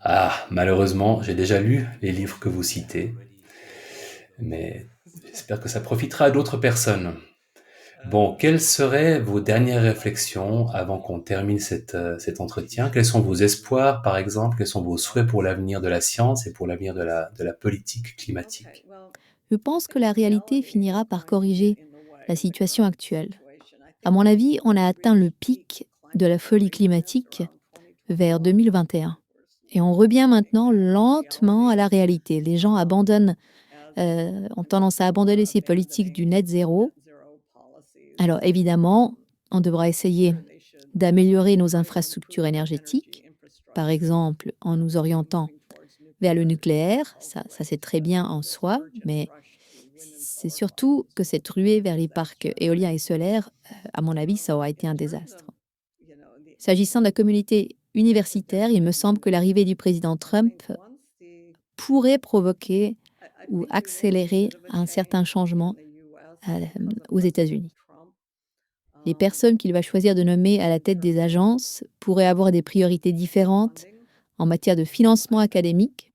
Ah, malheureusement, j'ai déjà lu les livres que vous citez, mais j'espère que ça profitera à d'autres personnes. Bon, quelles seraient vos dernières réflexions avant qu'on termine cet entretien? Quels sont vos espoirs, par exemple? Quels sont vos souhaits pour l'avenir de la science et pour l'avenir de la politique climatique? Je pense que la réalité finira par corriger la situation actuelle. À mon avis, on a atteint le pic de la folie climatique vers 2021. Et on revient maintenant lentement à la réalité. Les gens ont tendance à abandonner ces politiques du net zéro. Alors évidemment, on devra essayer d'améliorer nos infrastructures énergétiques, par exemple en nous orientant vers le nucléaire. Ça c'est très bien en soi, mais c'est surtout que cette ruée vers les parcs éoliens et solaires, à mon avis, ça aura été un désastre. S'agissant de la communauté universitaire, il me semble que l'arrivée du président Trump pourrait provoquer ou accélérer un certain changement aux États-Unis. Les personnes qu'il va choisir de nommer à la tête des agences pourraient avoir des priorités différentes en matière de financement académique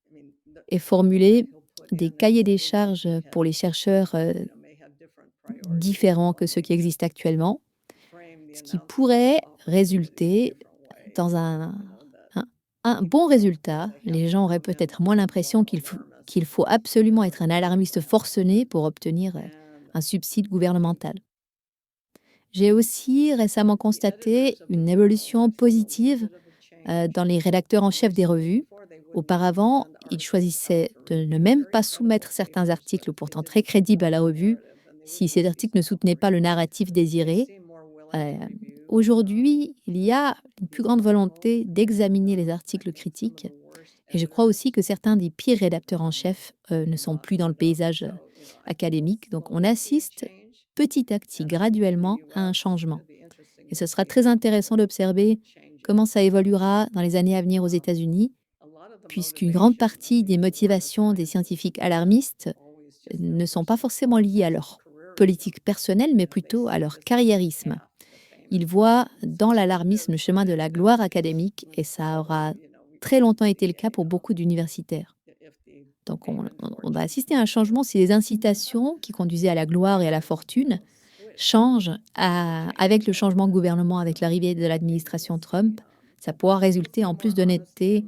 et formuler des cahiers des charges pour les chercheurs différents que ceux qui existent actuellement, ce qui pourrait résulter dans un bon résultat. Les gens auraient peut-être moins l'impression qu'il faut absolument être un alarmiste forcené pour obtenir un subside gouvernemental. J'ai aussi récemment constaté une évolution positive dans les rédacteurs en chef des revues. Auparavant, ils choisissaient de ne même pas soumettre certains articles pourtant très crédibles à la revue si ces articles ne soutenaient pas le narratif désiré. Euh, Aujourd'hui, il y a une plus grande volonté d'examiner les articles critiques. Et je crois aussi que certains des pires rédacteurs en chef ne sont plus dans le paysage académique. Donc on assiste petit à petit, graduellement, à un changement. Et ce sera très intéressant d'observer comment ça évoluera dans les années à venir aux États-Unis, puisqu'une grande partie des motivations des scientifiques alarmistes ne sont pas forcément liées à leur politique personnelle, mais plutôt à leur carriérisme. Ils voient dans l'alarmisme le chemin de la gloire académique, et ça aura très longtemps été le cas pour beaucoup d'universitaires. Donc on va assister à un changement si les incitations qui conduisaient à la gloire et à la fortune changent avec le changement de gouvernement, avec l'arrivée de l'administration Trump. Ça pourra résulter en plus d'honnêteté,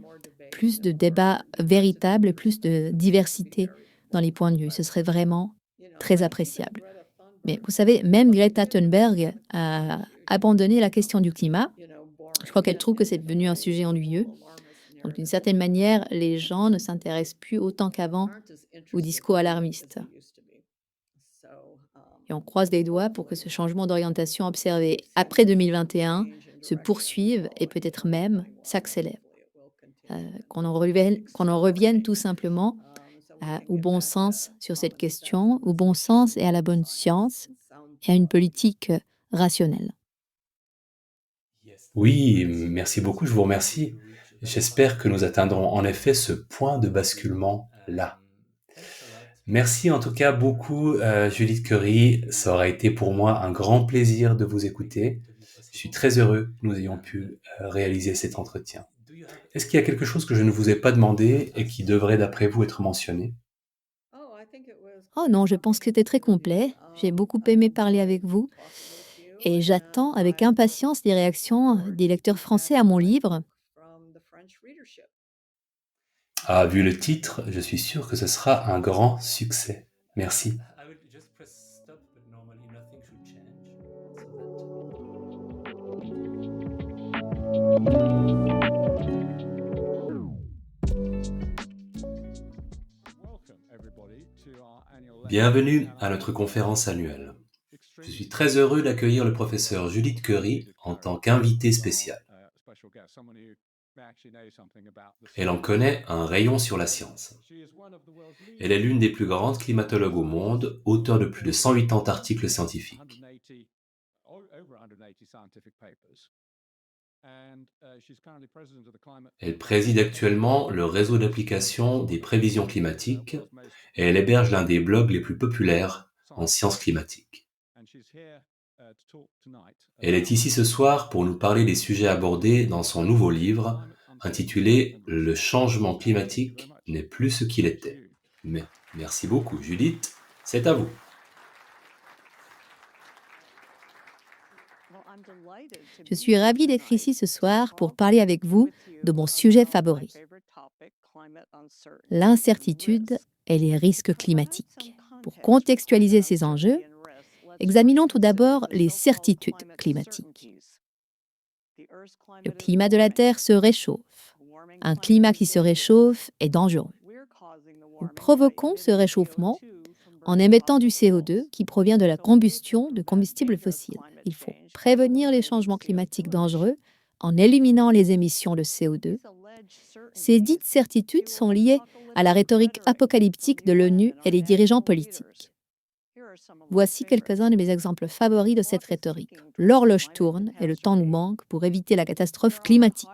plus de débats véritables, plus de diversité dans les points de vue. Ce serait vraiment très appréciable. Mais vous savez, même Greta Thunberg a abandonné la question du climat. Je crois qu'elle trouve que c'est devenu un sujet ennuyeux. Donc, d'une certaine manière, les gens ne s'intéressent plus autant qu'avant aux discours alarmistes. Et on croise les doigts pour que ce changement d'orientation observé après 2021 se poursuive et peut-être même s'accélère. Qu'on en revienne tout simplement au bon sens sur cette question, au bon sens et à la bonne science et à une politique rationnelle. Oui, merci beaucoup, je vous remercie. J'espère que nous atteindrons en effet ce point de basculement là. Merci en tout cas beaucoup, Judith Curry. Ça aura été pour moi un grand plaisir de vous écouter. Je suis très heureux que nous ayons pu réaliser cet entretien. Est-ce qu'il y a quelque chose que je ne vous ai pas demandé et qui devrait, d'après vous, être mentionné? Oh non, je pense que c'était très complet. J'ai beaucoup aimé parler avec vous et j'attends avec impatience les réactions des lecteurs français à mon livre. Ah, vu le titre, je suis sûr que ce sera un grand succès. Merci. Bienvenue à notre conférence annuelle. Je suis très heureux d'accueillir le professeur Judith Curry en tant qu'invité spécial. Elle en connaît un rayon sur la science. Elle est l'une des plus grandes climatologues au monde, auteure de plus de 180 articles scientifiques. Elle préside actuellement le réseau d'application des prévisions climatiques et elle héberge l'un des blogs les plus populaires en sciences climatiques. Elle est ici ce soir pour nous parler des sujets abordés dans son nouveau livre intitulé « Le changement climatique n'est plus ce qu'il était ». Mais merci beaucoup Judith, c'est à vous. Je suis ravie d'être ici ce soir pour parler avec vous de mon sujet favori, l'incertitude et les risques climatiques. Pour contextualiser ces enjeux, examinons tout d'abord les certitudes climatiques. Le climat de la Terre se réchauffe. Un climat qui se réchauffe est dangereux. Nous provoquons ce réchauffement en émettant du CO2 qui provient de la combustion de combustibles fossiles. Il faut prévenir les changements climatiques dangereux en éliminant les émissions de CO2. Ces dites certitudes sont liées à la rhétorique apocalyptique de l'ONU et des dirigeants politiques. Voici quelques-uns de mes exemples favoris de cette rhétorique. L'horloge tourne et le temps nous manque pour éviter la catastrophe climatique.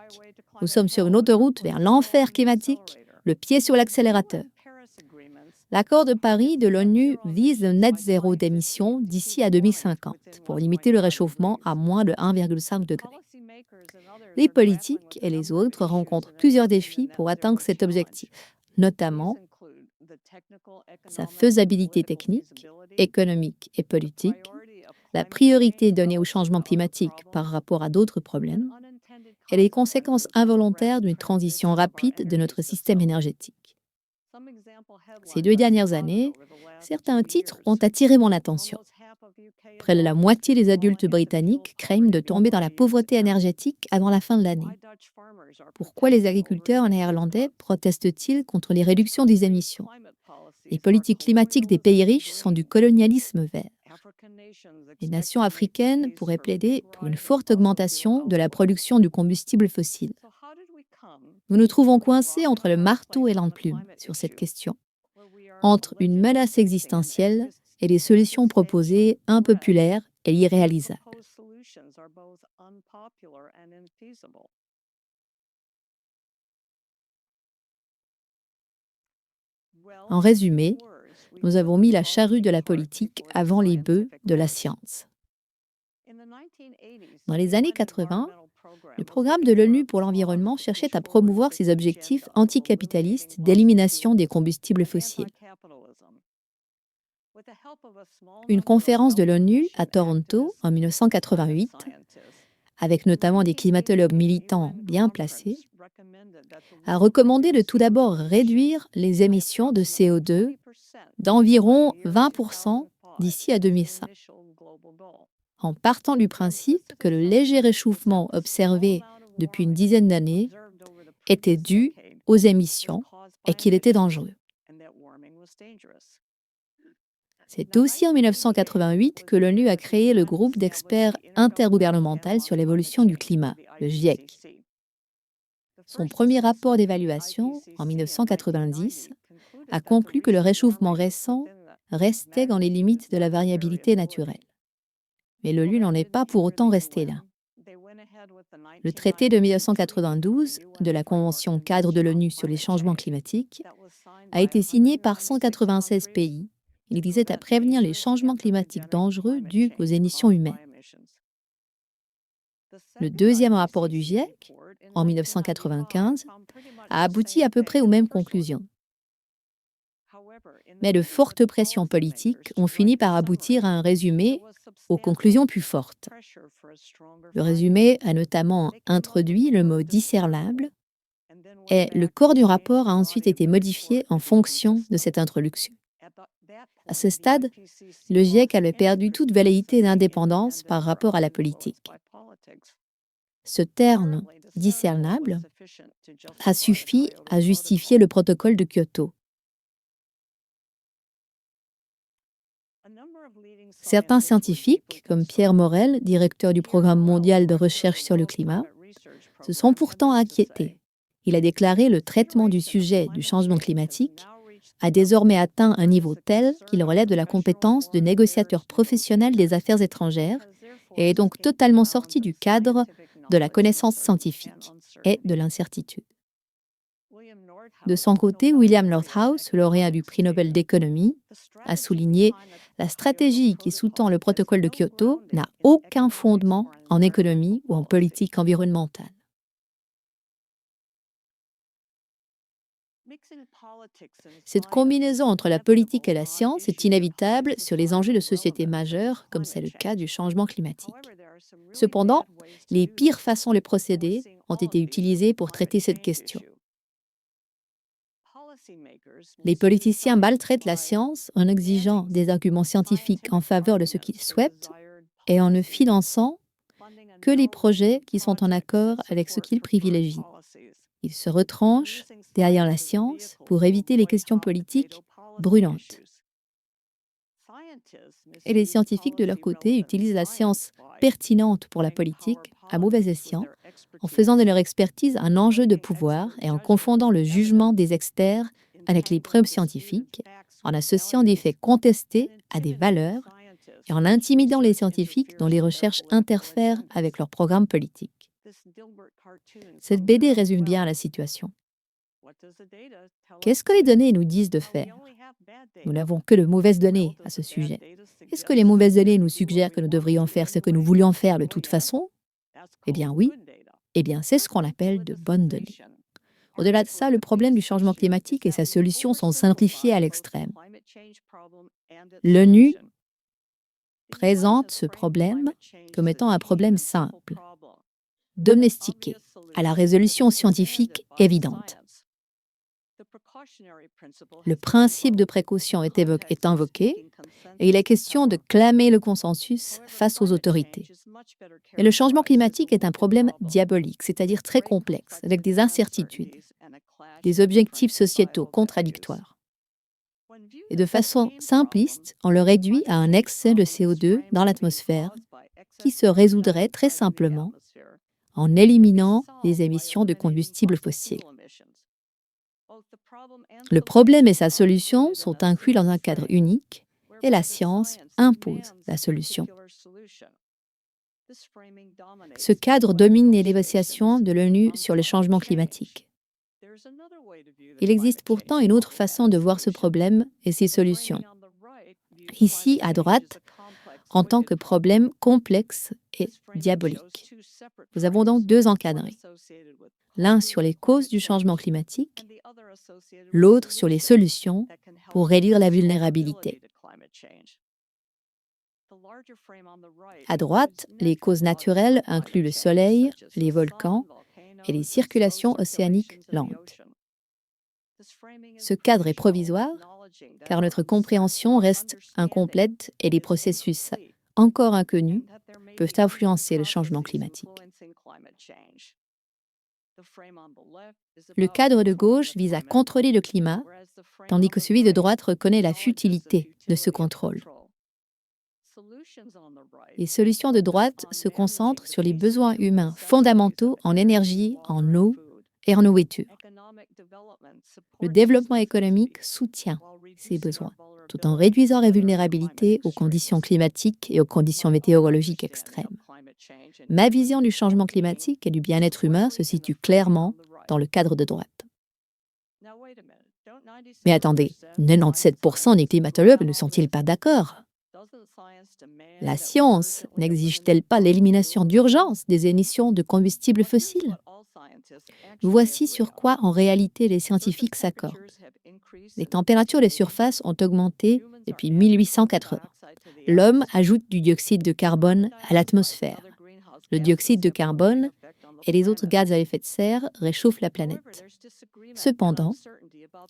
Nous sommes sur une autoroute vers l'enfer climatique, le pied sur l'accélérateur. L'accord de Paris de l'ONU vise le net zéro d'émissions d'ici à 2050 pour limiter le réchauffement à moins de 1,5 degré. Les politiques et les autres rencontrent plusieurs défis pour atteindre cet objectif, notamment sa faisabilité technique, économique et politique, la priorité donnée au changement climatique par rapport à d'autres problèmes, et les conséquences involontaires d'une transition rapide de notre système énergétique. Ces 2 dernières années, certains titres ont attiré mon attention. Près de la moitié des adultes britanniques craignent de tomber dans la pauvreté énergétique avant la fin de l'année. Pourquoi les agriculteurs néerlandais protestent-ils contre les réductions des émissions? Les politiques climatiques des pays riches sont du colonialisme vert. Les nations africaines pourraient plaider pour une forte augmentation de la production du combustible fossile. Nous nous trouvons coincés entre le marteau et l'enclume sur cette question, entre une menace existentielle et des solutions proposées impopulaires et irréalisables. En résumé, nous avons mis la charrue de la politique avant les bœufs de la science. Dans les années 80, le programme de l'ONU pour l'environnement cherchait à promouvoir ses objectifs anticapitalistes d'élimination des combustibles fossiles. Une conférence de l'ONU à Toronto en 1988, avec notamment des climatologues militants bien placés, a recommandé de tout d'abord réduire les émissions de CO2 d'environ 20% d'ici à 2005, en partant du principe que le léger réchauffement observé depuis une dizaine d'années était dû aux émissions et qu'il était dangereux. C'est aussi en 1988 que l'ONU a créé le groupe d'experts intergouvernemental sur l'évolution du climat, le GIEC. Son premier rapport d'évaluation, en 1990, a conclu que le réchauffement récent restait dans les limites de la variabilité naturelle. Mais l'ONU n'en est pas pour autant resté là. Le traité de 1992 de la Convention cadre de l'ONU sur les changements climatiques a été signé par 196 pays. Il visait à prévenir les changements climatiques dangereux dus aux émissions humaines. Le deuxième rapport du GIEC, en 1995, a abouti à peu près aux mêmes conclusions. Mais de fortes pressions politiques ont fini par aboutir à un résumé aux conclusions plus fortes. Le résumé a notamment introduit le mot discernable et le corps du rapport a ensuite été modifié en fonction de cette introduction. À ce stade, le GIEC avait perdu toute velléité d'indépendance par rapport à la politique. Ce terme discernable a suffi à justifier le protocole de Kyoto. Certains scientifiques, comme Pierre Morel, directeur du Programme mondial de recherche sur le climat, se sont pourtant inquiétés. Il a déclaré le traitement du sujet du changement climatique a désormais atteint un niveau tel qu'il relève de la compétence de négociateur professionnel des affaires étrangères et est donc totalement sorti du cadre de la connaissance scientifique et de l'incertitude. De son côté, William Nordhaus, lauréat du prix Nobel d'économie, a souligné « La stratégie qui sous-tend le protocole de Kyoto n'a aucun fondement en économie ou en politique environnementale. » Cette combinaison entre la politique et la science est inévitable sur les enjeux de société majeurs, comme c'est le cas du changement climatique. Cependant, les pires façons de procéder ont été utilisées pour traiter cette question. Les politiciens maltraitent la science en exigeant des arguments scientifiques en faveur de ce qu'ils souhaitent et en ne finançant que les projets qui sont en accord avec ce qu'ils privilégient. Ils se retranchent derrière la science pour éviter les questions politiques brûlantes. Et les scientifiques, de leur côté, utilisent la science pertinente pour la politique à mauvais escient, en faisant de leur expertise un enjeu de pouvoir et en confondant le jugement des experts avec les preuves scientifiques, en associant des faits contestés à des valeurs et en intimidant les scientifiques dont les recherches interfèrent avec leur programme politique. Cette BD résume bien la situation. Qu'est-ce que les données nous disent de faire? Nous n'avons que de mauvaises données à ce sujet. Est-ce que les mauvaises données nous suggèrent que nous devrions faire ce que nous voulions faire de toute façon? Eh bien oui. Eh bien c'est ce qu'on appelle de bonnes données. Au-delà de ça, le problème du changement climatique et sa solution sont simplifiés à l'extrême. L'ONU présente ce problème comme étant un problème simple, domestiqué, à la résolution scientifique évidente. Le principe de précaution est invoqué et il est question de clamer le consensus face aux autorités. Et le changement climatique est un problème diabolique, c'est-à-dire très complexe, avec des incertitudes, des objectifs sociétaux contradictoires. Et de façon simpliste, on le réduit à un excès de CO2 dans l'atmosphère qui se résoudrait très simplement en éliminant les émissions de combustibles fossiles. Le problème et sa solution sont inclus dans un cadre unique et la science impose la solution. Ce cadre domine les négociations de l'ONU sur le changement climatique. Il existe pourtant une autre façon de voir ce problème et ses solutions. Ici, à droite, en tant que problème complexe et diabolique. Nous avons donc deux encadrés. L'un sur les causes du changement climatique, l'autre sur les solutions pour réduire la vulnérabilité. À droite, les causes naturelles incluent le soleil, les volcans et les circulations océaniques lentes. Ce cadre est provisoire car notre compréhension reste incomplète et les processus encore inconnus peuvent influencer le changement climatique. Le cadre de gauche vise à contrôler le climat, tandis que celui de droite reconnaît la futilité de ce contrôle. Les solutions de droite se concentrent sur les besoins humains fondamentaux en énergie, en eau et en nourriture. Le développement économique soutient ces besoins, tout en réduisant la vulnérabilité aux conditions climatiques et aux conditions météorologiques extrêmes. Ma vision du changement climatique et du bien-être humain se situe clairement dans le cadre de droite. Mais attendez, 97% des climatologues ne sont-ils pas d'accord? La science n'exige-t-elle pas l'élimination d'urgence des émissions de combustibles fossiles? Voici sur quoi en réalité les scientifiques s'accordent. Les températures des surfaces ont augmenté depuis 1880. L'homme ajoute du dioxyde de carbone à l'atmosphère. Le dioxyde de carbone et les autres gaz à effet de serre réchauffent la planète. Cependant,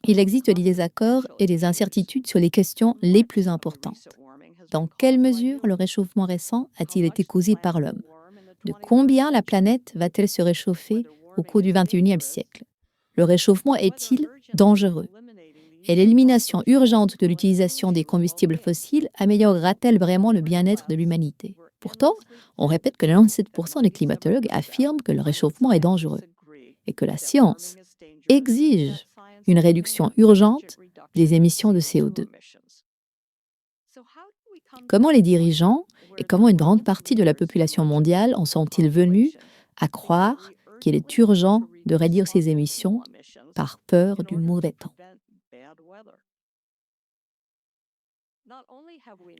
il existe des désaccords et des incertitudes sur les questions les plus importantes. Dans quelle mesure le réchauffement récent a-t-il été causé par l'homme? De combien la planète va-t-elle se réchauffer au cours du XXIe siècle? Le réchauffement est-il dangereux? Et l'élimination urgente de l'utilisation des combustibles fossiles améliorera-t-elle vraiment le bien-être de l'humanité? Pourtant, on répète que 97% des climatologues affirment que le réchauffement est dangereux et que la science exige une réduction urgente des émissions de CO2. Comment les dirigeants et comment une grande partie de la population mondiale en sont-ils venus à croire qu'il est urgent de réduire ces émissions par peur du mauvais temps?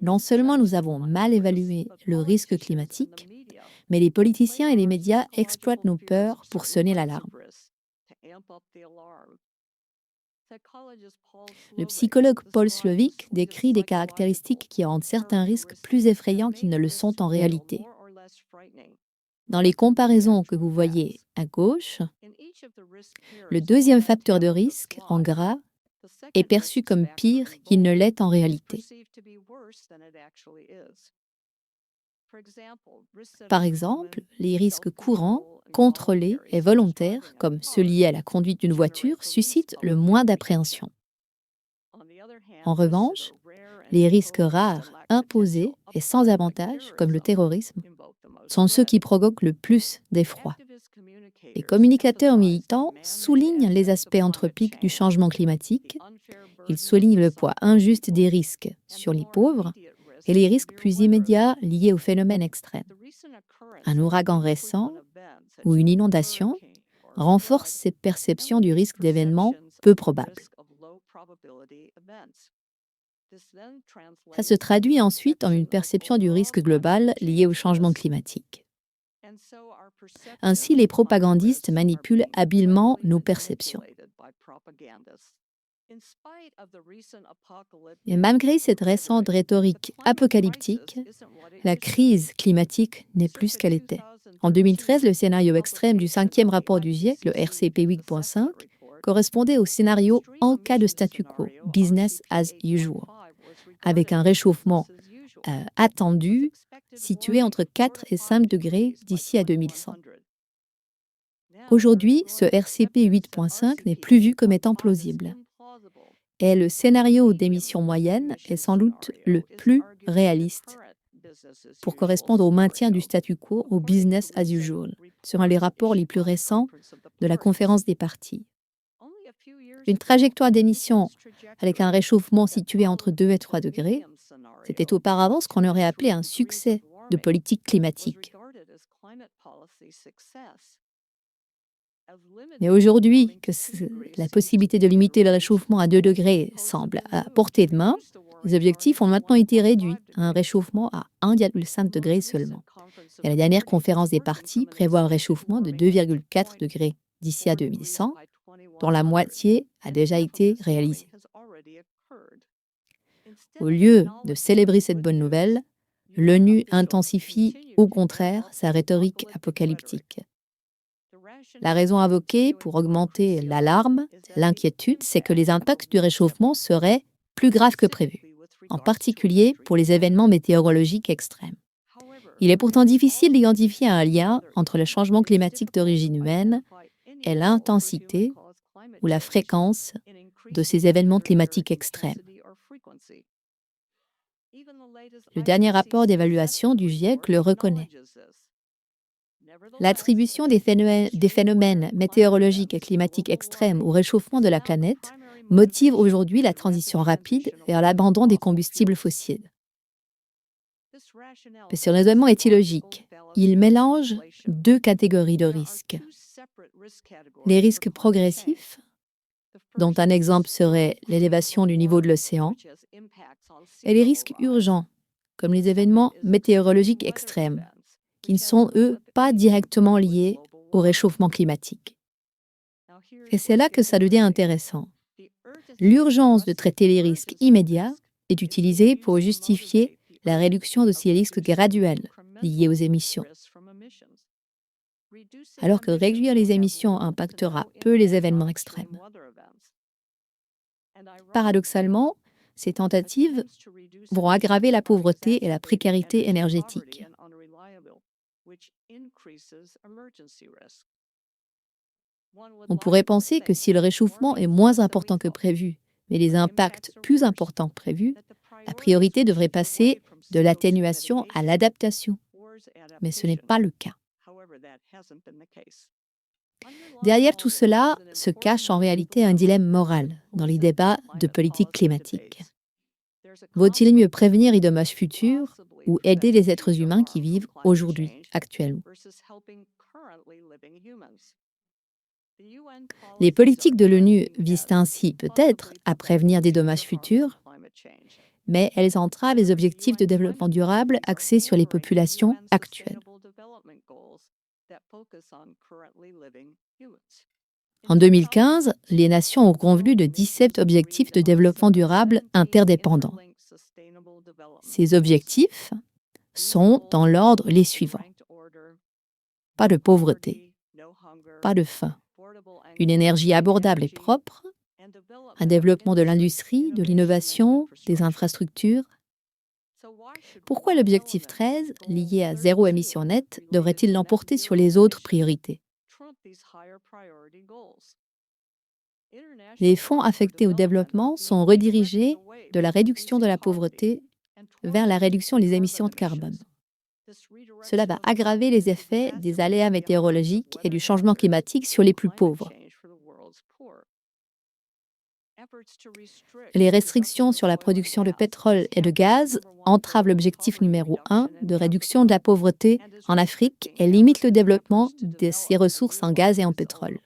Non seulement nous avons mal évalué le risque climatique, mais les politiciens et les médias exploitent nos peurs pour sonner l'alarme. Le psychologue Paul Slovic décrit des caractéristiques qui rendent certains risques plus effrayants qu'ils ne le sont en réalité. Dans les comparaisons que vous voyez à gauche, le deuxième facteur de risque, en gras, est perçu comme pire qu'il ne l'est en réalité. Par exemple, les risques courants, contrôlés et volontaires, comme ceux liés à la conduite d'une voiture, suscitent le moins d'appréhension. En revanche, les risques rares, imposés et sans avantage, comme le terrorisme, sont ceux qui provoquent le plus d'effroi. Les communicateurs militants soulignent les aspects anthropiques du changement climatique. Ils soulignent le poids injuste des risques sur les pauvres et les risques plus immédiats liés aux phénomènes extrêmes. Un ouragan récent ou une inondation renforce cette perception du risque d'événements peu probables. Ça se traduit ensuite en une perception du risque global lié au changement climatique. Ainsi, les propagandistes manipulent habilement nos perceptions. Et malgré cette récente rhétorique apocalyptique, la crise climatique n'est plus ce qu'elle était. En 2013, le scénario extrême du 5e rapport du GIEC, le RCP 8.5, correspondait au scénario en cas de statu quo, business as usual, avec un réchauffement attendu situé entre 4 et 5 degrés d'ici à 2100. Aujourd'hui, ce RCP 8.5 n'est plus vu comme étant plausible. Et le scénario d'émission moyenne est sans doute le plus réaliste pour correspondre au maintien du statu quo, au business as usual, selon les rapports les plus récents de la conférence des parties. Une trajectoire d'émission avec un réchauffement situé entre 2 et 3 degrés, c'était auparavant ce qu'on aurait appelé un succès de politique climatique. Mais aujourd'hui, que la possibilité de limiter le réchauffement à 2 degrés semble à portée de main, les objectifs ont maintenant été réduits à un réchauffement à 1,5 degré seulement. Et la dernière conférence des parties prévoit un réchauffement de 2,4 degrés d'ici à 2100, dont la moitié a déjà été réalisée. Au lieu de célébrer cette bonne nouvelle, l'ONU intensifie au contraire sa rhétorique apocalyptique. La raison invoquée pour augmenter l'alarme, l'inquiétude, c'est que les impacts du réchauffement seraient plus graves que prévu, en particulier pour les événements météorologiques extrêmes. Il est pourtant difficile d'identifier un lien entre le changement climatique d'origine humaine et l'intensité ou la fréquence de ces événements climatiques extrêmes. Le dernier rapport d'évaluation du GIEC le reconnaît. L'attribution des phénomènes météorologiques et climatiques extrêmes au réchauffement de la planète motive aujourd'hui la transition rapide vers l'abandon des combustibles fossiles. Mais ce raisonnement est illogique. Il mélange deux catégories de risques. Les risques progressifs, dont un exemple serait l'élévation du niveau de l'océan, et les risques urgents, comme les événements météorologiques extrêmes, qui ne sont, eux, pas directement liés au réchauffement climatique. Et c'est là que ça devient intéressant. L'urgence de traiter les risques immédiats est utilisée pour justifier la réduction de ces risques graduels liés aux émissions. Alors que réduire les émissions impactera peu les événements extrêmes. Paradoxalement, ces tentatives vont aggraver la pauvreté et la précarité énergétique. On pourrait penser que si le réchauffement est moins important que prévu, mais les impacts plus importants que prévus, la priorité devrait passer de l'atténuation à l'adaptation. Mais ce n'est pas le cas. Derrière tout cela se cache en réalité un dilemme moral dans les débats de politique climatique. Vaut-il mieux prévenir les dommages futurs ou aider les êtres humains qui vivent aujourd'hui, actuellement? Les politiques de l'ONU visent ainsi peut-être à prévenir des dommages futurs, mais elles entravent les objectifs de développement durable axés sur les populations actuelles. En 2015, les nations ont convenu de 17 objectifs de développement durable interdépendants. Ces objectifs sont dans l'ordre les suivants. Pas de pauvreté, pas de faim, une énergie abordable et propre, un développement de l'industrie, de l'innovation, des infrastructures. Pourquoi l'objectif 13, lié à zéro émission nette, devrait-il l'emporter sur les autres priorités? Les fonds affectés au développement sont redirigés de la réduction de la pauvreté vers la réduction des émissions de carbone. Cela va aggraver les effets des aléas météorologiques et du changement climatique sur les plus pauvres. Les restrictions sur la production de pétrole et de gaz entravent l'objectif numéro 1 de réduction de la pauvreté en Afrique et limitent le développement de ses ressources en gaz et en pétrole.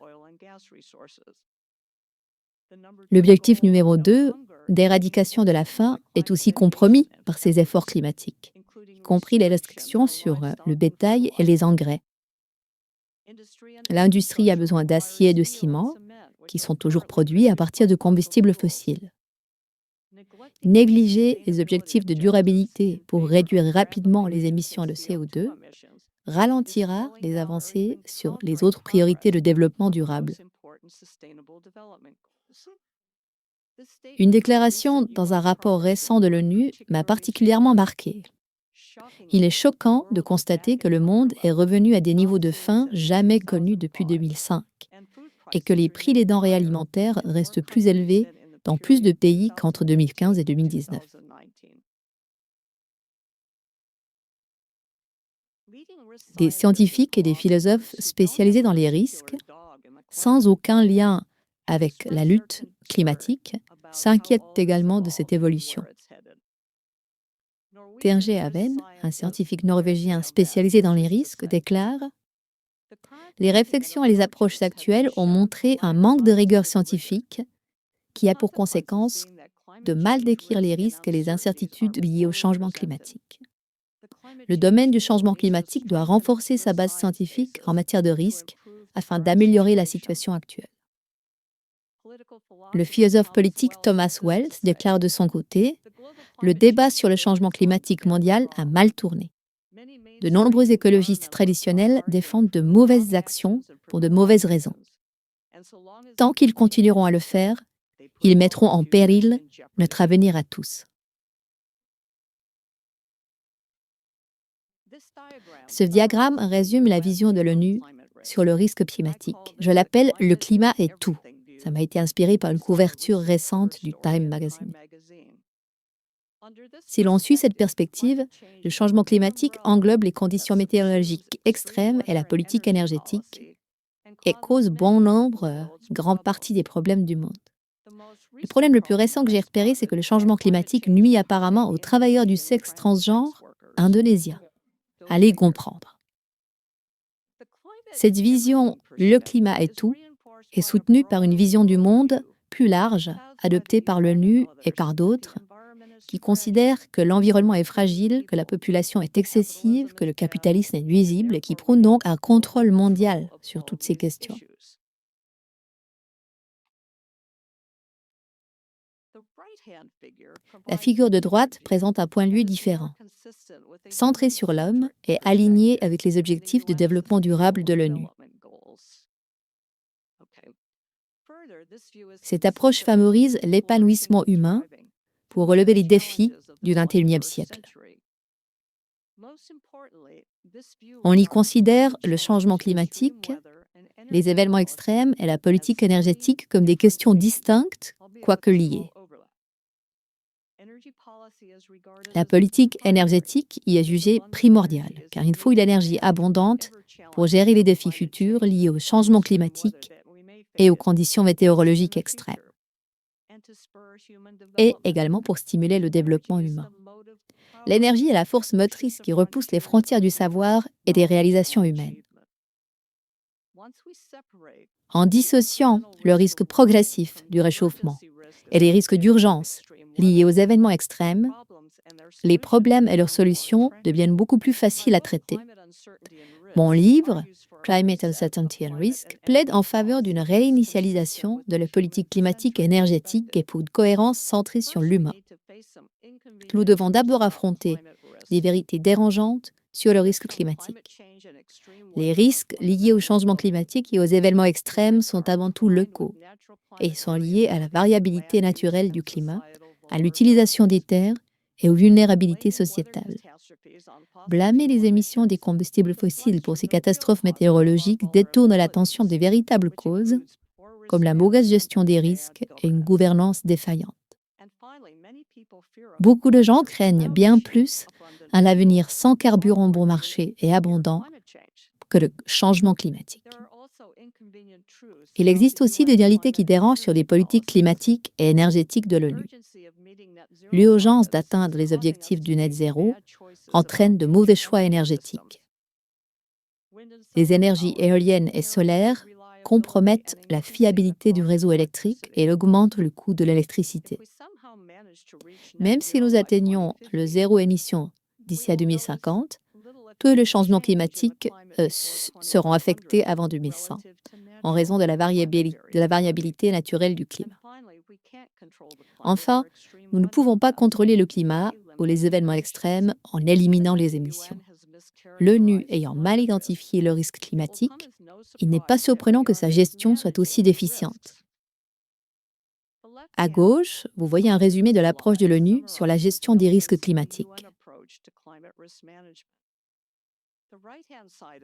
L'objectif numéro 2 d'éradication de la faim est aussi compromis par ces efforts climatiques, y compris les restrictions sur le bétail et les engrais. L'industrie a besoin d'acier et de ciment, qui sont toujours produits à partir de combustibles fossiles. Négliger les objectifs de durabilité pour réduire rapidement les émissions de CO2 ralentira les avancées sur les autres priorités de développement durable. Une déclaration dans un rapport récent de l'ONU m'a particulièrement marquée. Il est choquant de constater que le monde est revenu à des niveaux de faim jamais connus depuis 2005 et que les prix des denrées alimentaires restent plus élevés dans plus de pays qu'entre 2015 et 2019. Des scientifiques et des philosophes spécialisés dans les risques, sans aucun lien avec la lutte climatique, s'inquiètent également de cette évolution. Terje Haven, un scientifique norvégien spécialisé dans les risques, déclare « Les réflexions et les approches actuelles ont montré un manque de rigueur scientifique qui a pour conséquence de mal décrire les risques et les incertitudes liées au changement climatique. Le domaine du changement climatique doit renforcer sa base scientifique en matière de risques afin d'améliorer la situation actuelle. » Le philosophe politique Thomas Wells déclare de son côté « Le débat sur le changement climatique mondial a mal tourné. De nombreux écologistes traditionnels défendent de mauvaises actions pour de mauvaises raisons. Tant qu'ils continueront à le faire, ils mettront en péril notre avenir à tous. » Ce diagramme résume la vision de l'ONU sur le risque climatique. Je l'appelle « Le climat est tout ». Ça m'a été inspiré par une couverture récente du Time Magazine. Si l'on suit cette perspective, le changement climatique englobe les conditions météorologiques extrêmes et la politique énergétique et cause bon nombre, grande partie des problèmes du monde. Le problème le plus récent que j'ai repéré, c'est que le changement climatique nuit apparemment aux travailleurs du sexe transgenre indonésiens. Allez comprendre. Cette vision « le climat est tout » est soutenue par une vision du monde plus large, adoptée par l'ONU et par d'autres, qui considèrent que l'environnement est fragile, que la population est excessive, que le capitalisme est nuisible et qui prônent donc un contrôle mondial sur toutes ces questions. La figure de droite présente un point de vue différent, centré sur l'homme et aligné avec les objectifs de développement durable de l'ONU. Cette approche favorise l'épanouissement humain pour relever les défis du XXIe siècle. On y considère le changement climatique, les événements extrêmes et la politique énergétique comme des questions distinctes, quoique liées. La politique énergétique y est jugée primordiale, car il faut une énergie abondante pour gérer les défis futurs liés au changement climatique et aux conditions météorologiques extrêmes, et également pour stimuler le développement humain. L'énergie est la force motrice qui repousse les frontières du savoir et des réalisations humaines. En dissociant le risque progressif du réchauffement et les risques d'urgence liés aux événements extrêmes, les problèmes et leurs solutions deviennent beaucoup plus faciles à traiter. Mon livre, Climate Uncertainty and Risk, plaide en faveur d'une réinitialisation de la politique climatique et énergétique et pour une cohérence centrée sur l'humain. Nous devons d'abord affronter les vérités dérangeantes sur le risque climatique. Les risques liés au changement climatique et aux événements extrêmes sont avant tout locaux et sont liés à la variabilité naturelle du climat, à l'utilisation des terres et aux vulnérabilités sociétales. Blâmer les émissions des combustibles fossiles pour ces catastrophes météorologiques détourne l'attention des véritables causes, comme la mauvaise gestion des risques et une gouvernance défaillante. Beaucoup de gens craignent bien plus un avenir sans carburant bon marché et abondant que le changement climatique. Il existe aussi des réalités qui dérangent sur les politiques climatiques et énergétiques de l'ONU. L'urgence d'atteindre les objectifs du net zéro entraîne de mauvais choix énergétiques. Les énergies éoliennes et solaires compromettent la fiabilité du réseau électrique et augmentent le coût de l'électricité. Même si nous atteignons le zéro émission d'ici à 2050, tous les changements climatiques seront affectés avant 2100 en raison de la variabilité naturelle du climat. Enfin, nous ne pouvons pas contrôler le climat ou les événements extrêmes en éliminant les émissions. L'ONU ayant mal identifié le risque climatique, il n'est pas surprenant que sa gestion soit aussi déficiente. À gauche, vous voyez un résumé de l'approche de l'ONU sur la gestion des risques climatiques.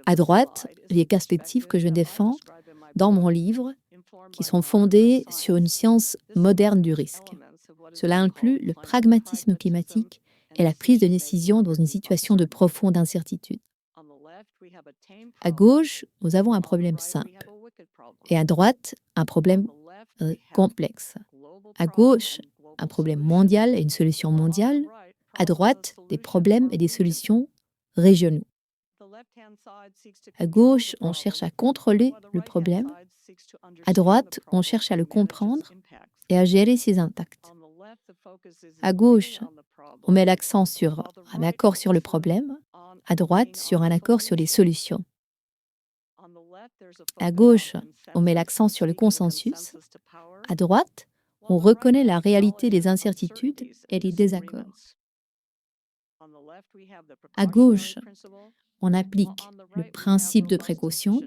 À droite, les perspectives que je défends dans mon livre, qui sont fondées sur une science moderne du risque. Cela inclut le pragmatisme climatique et la prise de décision dans une situation de profonde incertitude. À gauche, nous avons un problème simple, et à droite, un problème complexe. À gauche, un problème mondial et une solution mondiale. À droite, des problèmes et des solutions régionaux. À gauche, on cherche à contrôler le problème. À droite, on cherche à le comprendre et à gérer ses impacts. À gauche, on met l'accent sur un accord sur le problème. À droite, sur un accord sur les solutions. À gauche, on met l'accent sur le consensus. À droite, on reconnaît la réalité des incertitudes et des désaccords. À gauche, on applique le principe de précaution.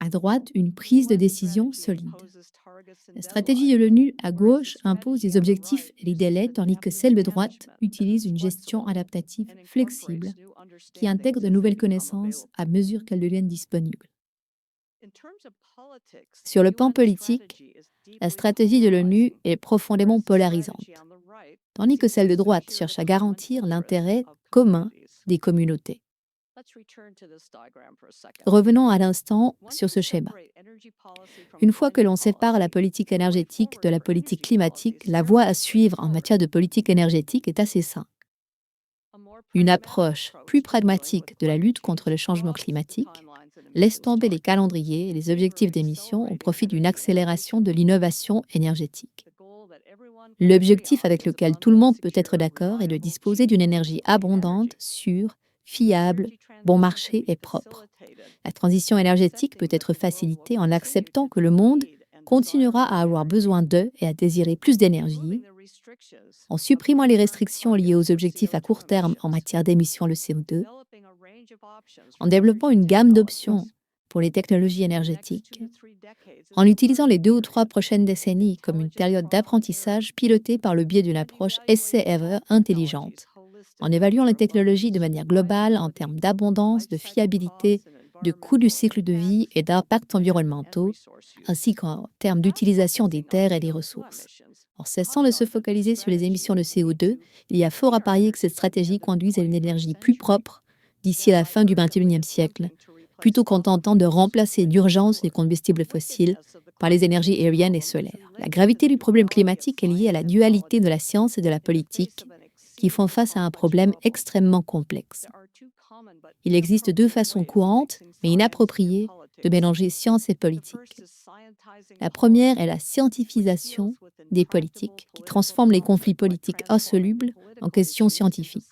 À droite, une prise de décision solide. La stratégie de l'ONU à gauche impose des objectifs et des délais, tandis que celle de droite utilise une gestion adaptative flexible qui intègre de nouvelles connaissances à mesure qu'elles deviennent disponibles. Sur le plan politique, la stratégie de l'ONU est profondément polarisante, tandis que celle de droite cherche à garantir l'intérêt commun des communautés. Revenons à l'instant sur ce schéma. Une fois que l'on sépare la politique énergétique de la politique climatique, la voie à suivre en matière de politique énergétique est assez simple. Une approche plus pragmatique de la lutte contre le changement climatique laisse tomber les calendriers et les objectifs d'émission au profit d'une accélération de l'innovation énergétique. L'objectif avec lequel tout le monde peut être d'accord est de disposer d'une énergie abondante, sûre, fiable, bon marché et propre. La transition énergétique peut être facilitée en acceptant que le monde continuera à avoir besoin d'eux et à désirer plus d'énergie, en supprimant les restrictions liées aux objectifs à court terme en matière d'émissions de CO2, en développant une gamme d'options pour les technologies énergétiques, en utilisant les 2 ou 3 prochaines décennies comme une période d'apprentissage pilotée par le biais d'une approche essai-erreur intelligente, en évaluant les technologies de manière globale en termes d'abondance, de fiabilité, de coût du cycle de vie et d'impacts environnementaux, ainsi qu'en termes d'utilisation des terres et des ressources. En cessant de se focaliser sur les émissions de CO2, il y a fort à parier que cette stratégie conduise à une énergie plus propre d'ici à la fin du XXIe siècle, plutôt qu'en tentant de remplacer d'urgence les combustibles fossiles par les énergies aériennes et solaires. La gravité du problème climatique est liée à la dualité de la science et de la politique, qui font face à un problème extrêmement complexe. Il existe deux façons courantes, mais inappropriées, de mélanger science et politique. La première est la scientifisation des politiques, qui transforme les conflits politiques insolubles en questions scientifiques.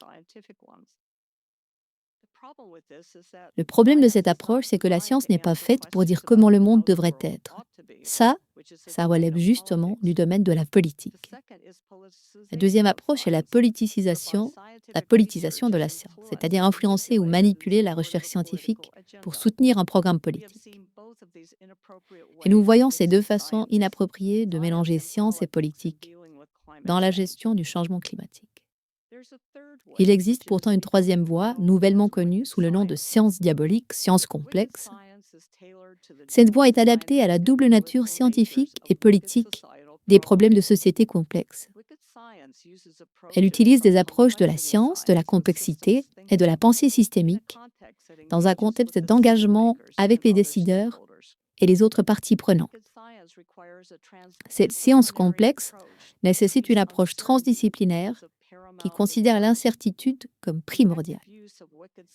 Le problème de cette approche, c'est que la science n'est pas faite pour dire comment le monde devrait être. Ça relève justement du domaine de la politique. La deuxième approche est la politisation de la science, c'est-à-dire influencer ou manipuler la recherche scientifique pour soutenir un programme politique. Et nous voyons ces deux façons inappropriées de mélanger science et politique dans la gestion du changement climatique. Il existe pourtant une troisième voie, nouvellement connue sous le nom de science diabolique, science complexe. Cette voie est adaptée à la double nature scientifique et politique des problèmes de société complexes. Elle utilise des approches de la science, de la complexité et de la pensée systémique dans un contexte d'engagement avec les décideurs et les autres parties prenantes. Cette science complexe nécessite une approche transdisciplinaire qui considère l'incertitude comme primordiale.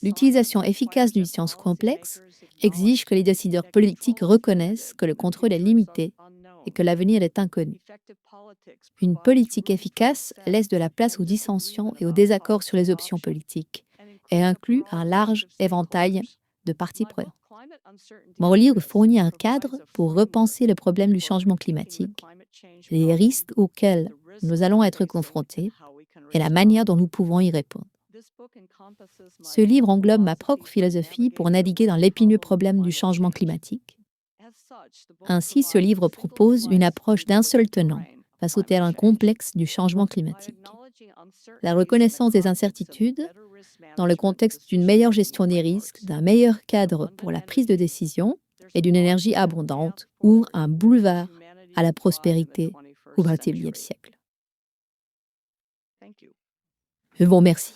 L'utilisation efficace d'une science complexe exige que les décideurs politiques reconnaissent que le contrôle est limité et que l'avenir est inconnu. Une politique efficace laisse de la place aux dissensions et aux désaccords sur les options politiques et inclut un large éventail de parties prenantes. Mon livre fournit un cadre pour repenser le problème du changement climatique, les risques auxquels nous allons être confrontés et la manière dont nous pouvons y répondre. Ce livre englobe ma propre philosophie pour naviguer dans l'épineux problème du changement climatique. Ainsi, ce livre propose une approche d'un seul tenant face au terrain complexe du changement climatique. La reconnaissance des incertitudes, dans le contexte d'une meilleure gestion des risques, d'un meilleur cadre pour la prise de décision et d'une énergie abondante, ouvre un boulevard à la prospérité au XXIe siècle. Je vous remercie.